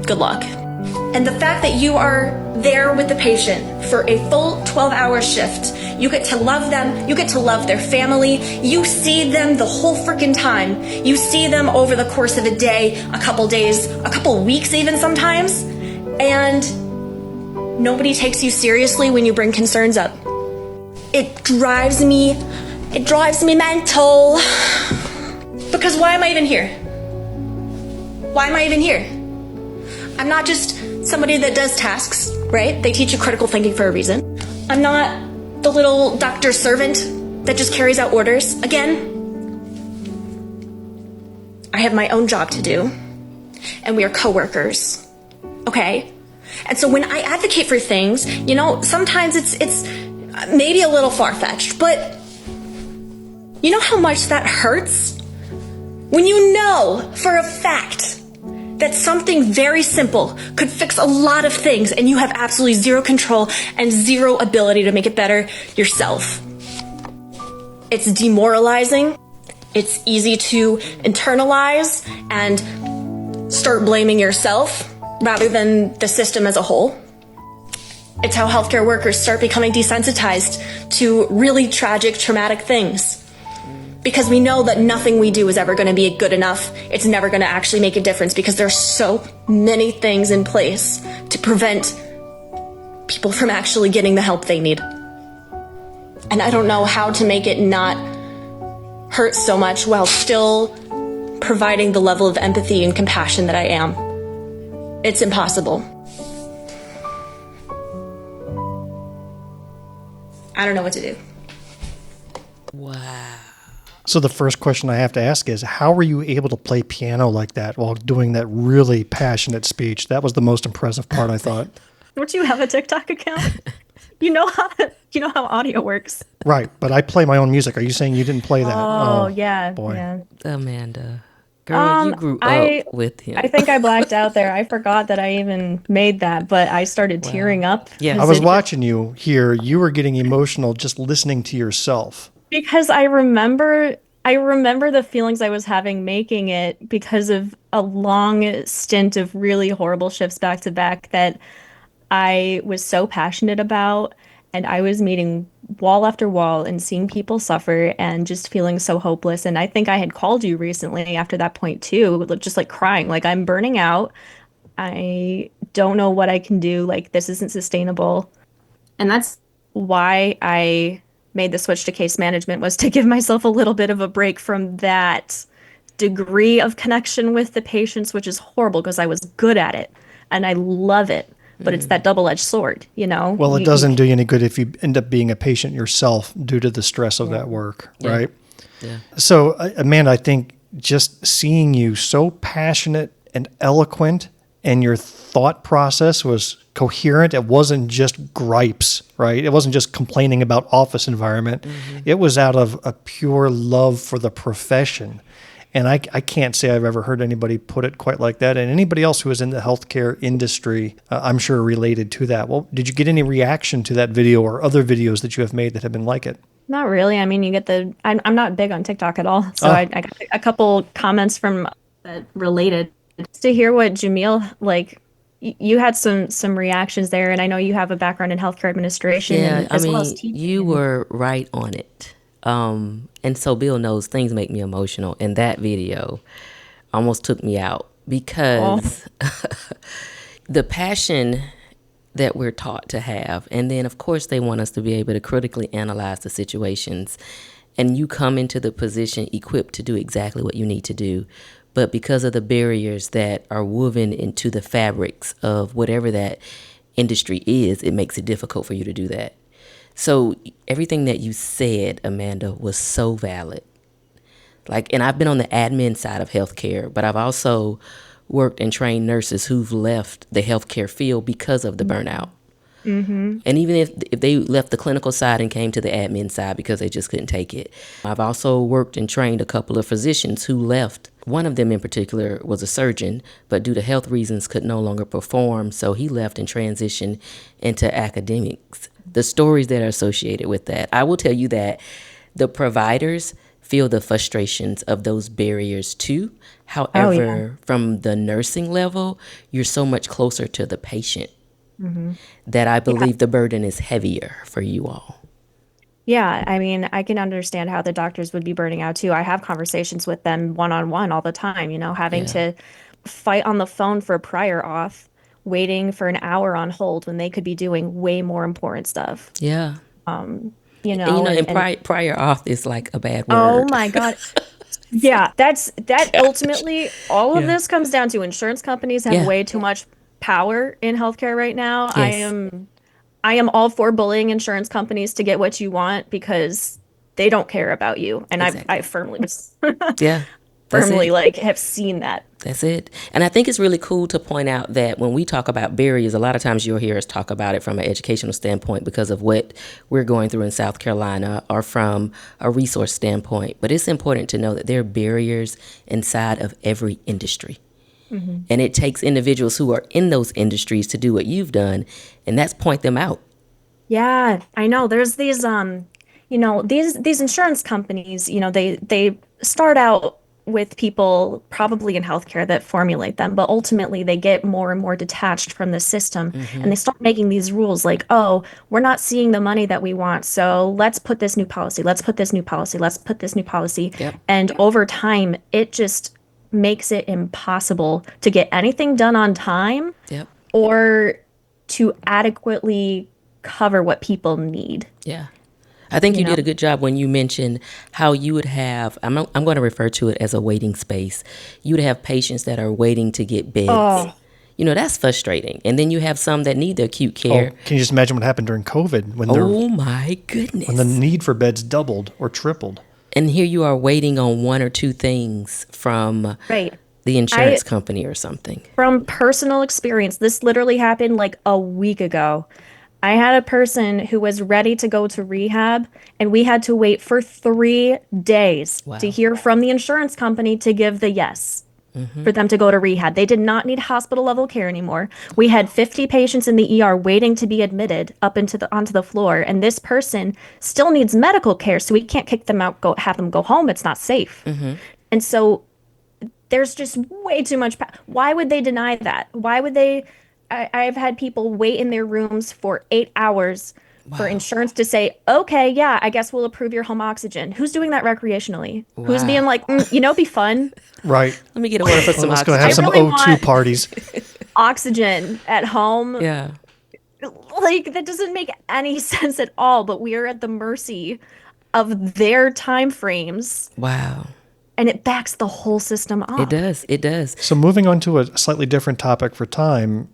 good luck. And the fact that you are there with the patient for a full 12-hour shift, you get to love them, you get to love their family, you see them the whole freaking time. You see them over the course of a day, a couple days, a couple weeks even sometimes, and nobody takes you seriously when you bring concerns up. It drives me mental. Because why am I even here? Why am I even here? I'm not just somebody that does tasks, right? They teach you critical thinking for a reason. I'm not the little doctor servant that just carries out orders. Again, I have my own job to do, and we are coworkers, okay? And so when I advocate for things, sometimes it's maybe a little far-fetched, but you know how much that hurts? When you know for a fact that something very simple could fix a lot of things and you have absolutely zero control and zero ability to make it better yourself. It's demoralizing. It's easy to internalize and start blaming yourself rather than the system as a whole. It's how healthcare workers start becoming desensitized to really tragic, traumatic things. Because we know that nothing we do is ever going to be good enough. It's never going to actually make a difference because there's so many things in place to prevent people from actually getting the help they need. And I don't know how to make it not hurt so much while still providing the level of empathy and compassion that I am. It's impossible. I don't know what to do. Wow. So the first question I have to ask is, how were you able to play piano like that while doing that really passionate speech? That was the most impressive part, I thought. Don't you have a TikTok account? You know how audio works. Right, but I play my own music. Are you saying you didn't play that? Oh yeah, boy. yeah. Amanda, girl, you grew up with him. I think I blacked out there. I forgot that I even made that, but I started tearing up. Yeah, I was watching you here. You were getting emotional just listening to yourself. Because I remember the feelings I was having making it because of a long stint of really horrible shifts back to back that I was so passionate about, and I was meeting wall after wall and seeing people suffer and just feeling so hopeless. And I think I had called you recently after that point too, just like crying, like I'm burning out. I don't know what I can do. Like this isn't sustainable. And that's why I made the switch to case management, was to give myself a little bit of a break from that degree of connection with the patients, which is horrible because I was good at it and I love it. But it's that double-edged sword, Well, it doesn't do you any good if you end up being a patient yourself due to the stress of that work, right? Yeah. So, Amanda, I think just seeing you so passionate and eloquent, and your thought process was coherent. It wasn't just gripes, right? It wasn't just complaining about office environment. Mm-hmm. It was out of a pure love for the profession. And I can't say I've ever heard anybody put it quite like that. And anybody else who is in the healthcare industry, I'm sure related to that. Well, did you get any reaction to that video or other videos that you have made that have been like it? Not really. I mean, you get I'm not big on TikTok at all. So I got a couple comments from that related. To hear what Jumelle, like, you had some reactions there. And I know you have a background in healthcare administration. Yeah, as well as teaching. You were right on it. And so Bill knows things make me emotional, and that video almost took me out because the passion that we're taught to have, and then of course they want us to be able to critically analyze the situations, and you come into the position equipped to do exactly what you need to do, but because of the barriers that are woven into the fabrics of whatever that industry is, it makes it difficult for you to do that. So everything that you said, Amanda, was so valid. And I've been on the admin side of healthcare, but I've also worked and trained nurses who've left the healthcare field because of the burnout. Mm-hmm. And even if they left the clinical side and came to the admin side because they just couldn't take it. I've also worked and trained a couple of physicians who left. One of them in particular was a surgeon, but due to health reasons could no longer perform, so he left and transitioned into academics. The stories that are associated with that. I will tell you that the providers feel the frustrations of those barriers too. However, from the nursing level, you're so much closer to the patient. Mm-hmm. That I believe the burden is heavier for you all. Yeah, I mean, I can understand how the doctors would be burning out too. I have conversations with them one-on-one all the time, having to fight on the phone for prior auth, waiting for an hour on hold when they could be doing way more important stuff. Yeah. And prior auth is like a bad word. Oh my God. Yeah, that ultimately, all of this comes down to insurance companies have way too much power in healthcare right now. Yes. I am all for bullying insurance companies to get what you want because they don't care about you. And I firmly firmly have seen that. That's it. And I think it's really cool to point out that when we talk about barriers, a lot of times you'll hear us talk about it from an educational standpoint because of what we're going through in South Carolina or from a resource standpoint. But it's important to know that there are barriers inside of every industry. Mm-hmm. And it takes individuals who are in those industries to do what you've done, and that's point them out. Yeah, I know. There's these, these insurance companies, they start out with people probably in healthcare that formulate them, but ultimately they get more and more detached from the system, and they start making these rules like, oh, we're not seeing the money that we want, so let's put this new policy, let's put this new policy, let's put this new policy. Yep. And over time, it just makes it impossible to get anything done on time or to adequately cover what people need. Yeah. I think you did a good job when you mentioned how you would have, I'm going to refer to it as a waiting space. You would have patients that are waiting to get beds. Oh. That's frustrating. And then you have some that need the acute care. Oh, can you just imagine what happened during COVID? Oh my goodness. When the need for beds doubled or tripled. And here you are waiting on one or two things from the insurance company or something. From personal experience, this literally happened like a week ago. I had a person who was ready to go to rehab, and we had to wait for 3 days to hear from the insurance company to give the yes. For them to go to rehab. They did not need hospital level care anymore. We had 50 patients in the ER waiting to be admitted up onto the floor, and this person still needs medical care, so we can't kick them out, have them go home. It's not safe. And so there's just way too much. Why would they deny that? Why would they? I've had people wait in their rooms for 8 hours for insurance to say, okay, yeah, I guess we'll approve your home oxygen. Who's doing that recreationally? Who's being like, be fun? Right. Let me get a order for some oxygen. Let's go have some O2 parties. Oxygen at home. Yeah. Like, that doesn't make any sense at all, but we are at the mercy of their time frames. Wow. And it backs the whole system up. It does. So moving on to a slightly different topic for time,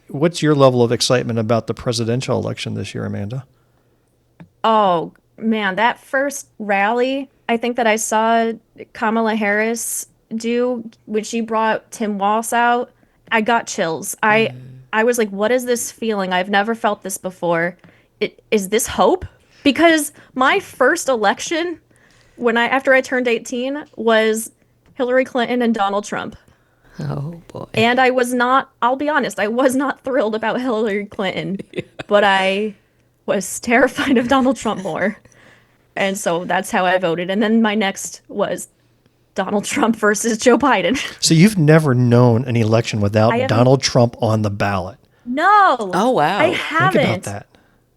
what's your level of excitement about the presidential election this year, Amanda? Oh, man, that first rally, I think that I saw Kamala Harris do when she brought Tim Walz out, I got chills. I was like, what is this feeling? I've never felt this before. Is this hope? Because my first election after I turned 18 was Hillary Clinton and Donald Trump. Oh boy. And I'll be honest, I was not thrilled about Hillary Clinton, but I was terrified of Donald Trump more. And so that's how I voted. And then my next was Donald Trump versus Joe Biden. So you've never known an election without Donald Trump on the ballot? No. Oh, wow. I haven't. Think about that.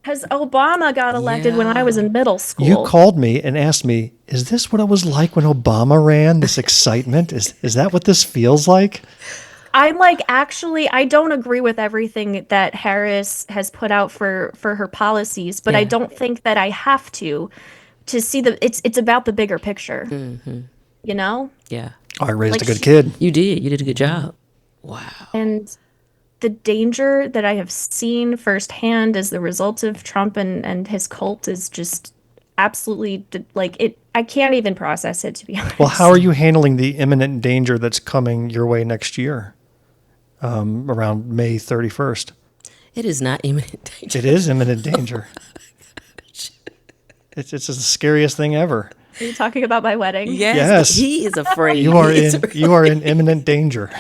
Because Obama got elected when I was in middle school. You called me and asked me, is this what it was like when Obama ran? This excitement? Is that what this feels like? I'm like, actually, I don't agree with everything that Harris has put out for her policies, but I don't think that I have to see it's about the bigger picture. Mm-hmm. You know? Yeah. I raised a good kid. You did. You did a good job. Wow. And the danger that I have seen firsthand as the result of Trump and his cult is just absolutely I can't even process it, to be honest. Well, how are you handling the imminent danger that's coming your way next year? around May 31st. It is not imminent danger. It is imminent danger. It's the scariest thing ever. Are you talking about my wedding? Yes. He is afraid. You are in imminent danger.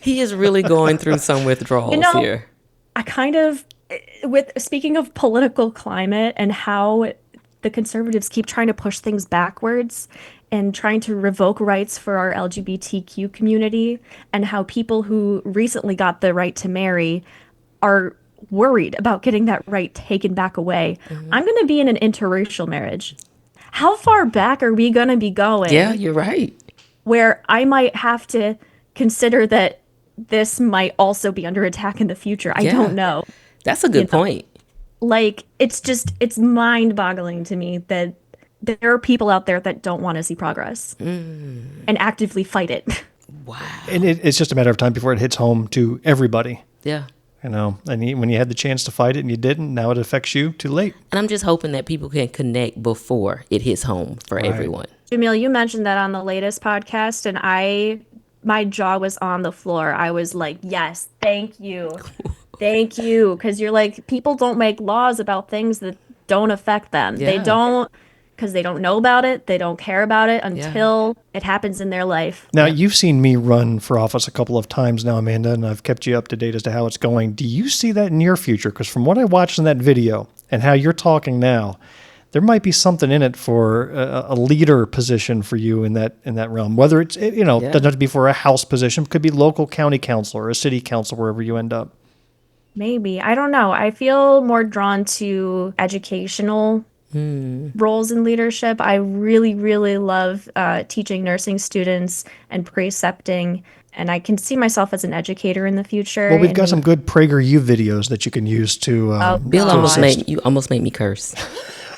He is really going through some withdrawals here. I kind of, speaking of political climate and how the conservatives keep trying to push things backwards and trying to revoke rights for our LGBTQ community, and how people who recently got the right to marry are worried about getting that right taken back away. I'm going to be in an interracial marriage. How far back are we going to be going? Yeah, you're right. Where I might have to consider that this might also be under attack in the future. I don't know. That's a good point. Like, it's mind-boggling to me that there are people out there that don't want to see progress and actively fight it. Wow. And it's just a matter of time before it hits home to everybody. Yeah. You know, and when you had the chance to fight it and you didn't, now it affects you too late. And I'm just hoping that people can connect before it hits home for everyone. Jumelle, you mentioned that on the latest podcast, and my jaw was on the floor. I was like, yes, thank you. Thank you. Because you're like, people don't make laws about things that don't affect them. Yeah. They don't, because they don't know about it. They don't care about it until it happens in their life. Now, you've seen me run for office a couple of times now, Amanda, and I've kept you up to date as to how it's going. Do you see that in your future? Because from what I watched in that video and how you're talking now, there might be something in it for a leader position for you in that realm. Whether it's, doesn't have to be for a House position. It could be local county council or a city council, wherever you end up. Maybe. I don't know. I feel more drawn to educational roles in leadership. I really, really love teaching nursing students and precepting, and I can see myself as an educator in the future. Well, we've got some good PragerU videos that you can use to Bill almost almost made me curse.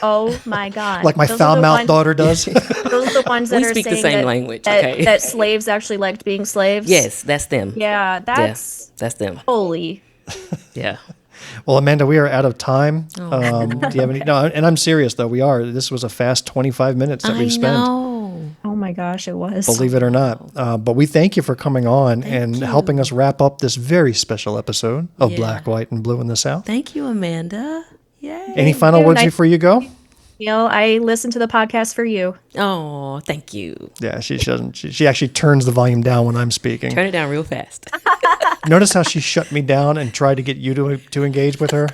Oh my God! Like my foul-mouthed daughter does. Those are the ones that We are speak the saying same that, language, that, okay. that slaves actually liked being slaves. Yes, that's them. Yeah, that's them. holy. Yeah. Well, Amanda, we are out of time. Do you have any? No, and I'm serious though. This was a fast 25 minutes that we've spent. Oh my gosh, it was. Believe it or not. But we thank you for coming on and helping us wrap up this very special episode of Black, White, and Blue in the South. Thank you, Amanda. Yay. Any final words before you go? I listen to the podcast for you. Oh, thank you. Yeah, she doesn't. She actually turns the volume down when I'm speaking. Turn it down real fast. Notice how she shut me down and tried to get you to engage with her?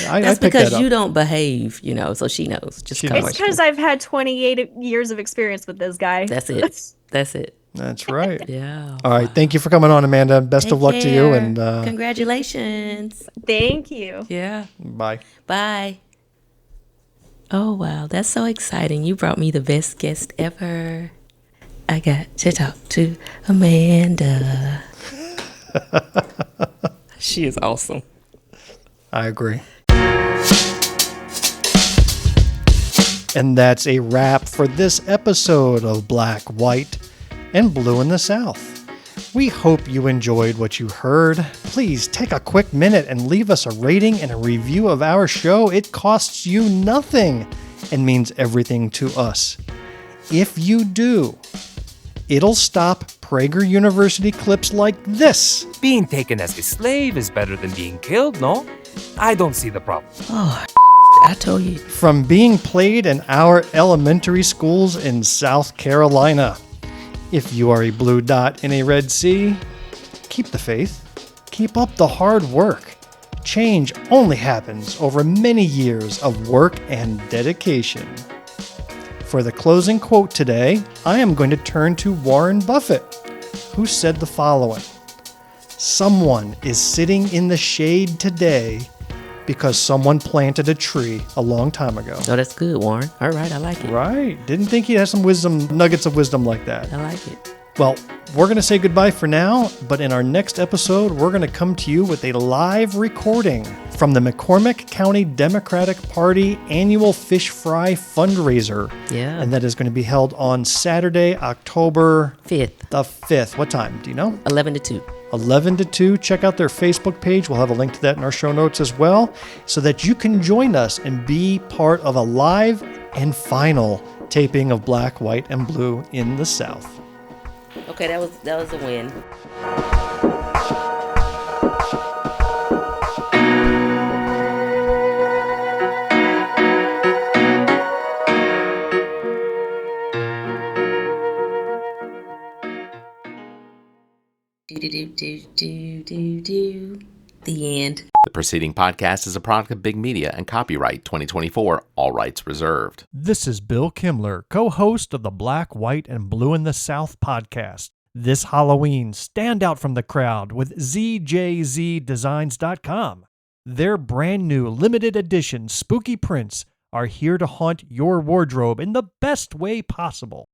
That's because you don't behave, so she knows. It's because I've had 28 years of experience with this guy. That's it. That's it. That's right. Yeah. All right. Thank you for coming on, Amanda. Best of luck to you. And congratulations. Thank you. Yeah. Bye. Bye. Oh, wow. That's so exciting. You brought me the best guest ever. I got to talk to Amanda. She is awesome. I agree. And that's a wrap for this episode of Black, White, and Blue in the South. We hope you enjoyed what you heard. Please take a quick minute and leave us a rating and a review of our show. It costs you nothing and means everything to us. If you do, it'll stop Prager University clips like this. Being taken as a slave is better than being killed, no? I don't see the problem. Oh, I told you. From being played in our elementary schools in South Carolina. If you are a blue dot in a red sea, keep the faith. Keep up the hard work. Change only happens over many years of work and dedication. For the closing quote today, I am going to turn to Warren Buffett, who said the following: "Someone is sitting in the shade today because someone planted a tree a long time ago." Oh, that's good, Warren. All right, I like it. Right. Didn't think he'd have some nuggets of wisdom like that. I like it. Well, we're going to say goodbye for now, but in our next episode, we're going to come to you with a live recording from the McCormick County Democratic Party annual fish fry fundraiser. Yeah. And that is going to be held on Saturday, October 5th. The 5th. What time? Do you know? 11 to 2. 11 to 2. Check out their Facebook page. We'll have a link to that in our show notes as well, so that you can join us and be part of a live and final taping of Black, White, and Blue in the South. Okay, that was a win. The end. The preceding podcast is a product of Big Media and copyright 2024, all rights reserved. This is Bill Kimler, co-host of the Black, White, and Blue in the South podcast. This Halloween, stand out from the crowd with ZJZ Designs.com. Their brand new limited edition spooky prints are here to haunt your wardrobe in the best way possible.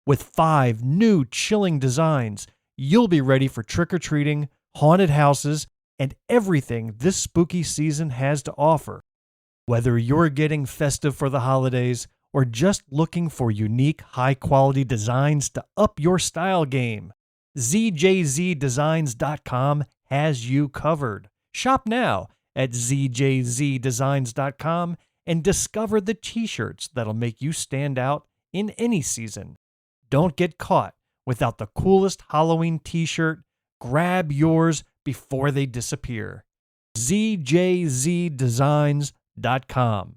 With 5 new chilling designs, you'll be ready for trick-or-treating, haunted houses, and everything this spooky season has to offer. Whether you're getting festive for the holidays or just looking for unique, high-quality designs to up your style game, ZJZDesigns.com has you covered. Shop now at ZJZDesigns.com and discover the t-shirts that'll make you stand out in any season. Don't get caught without the coolest Halloween t-shirt. Grab yours before they disappear. ZJZDesigns.com.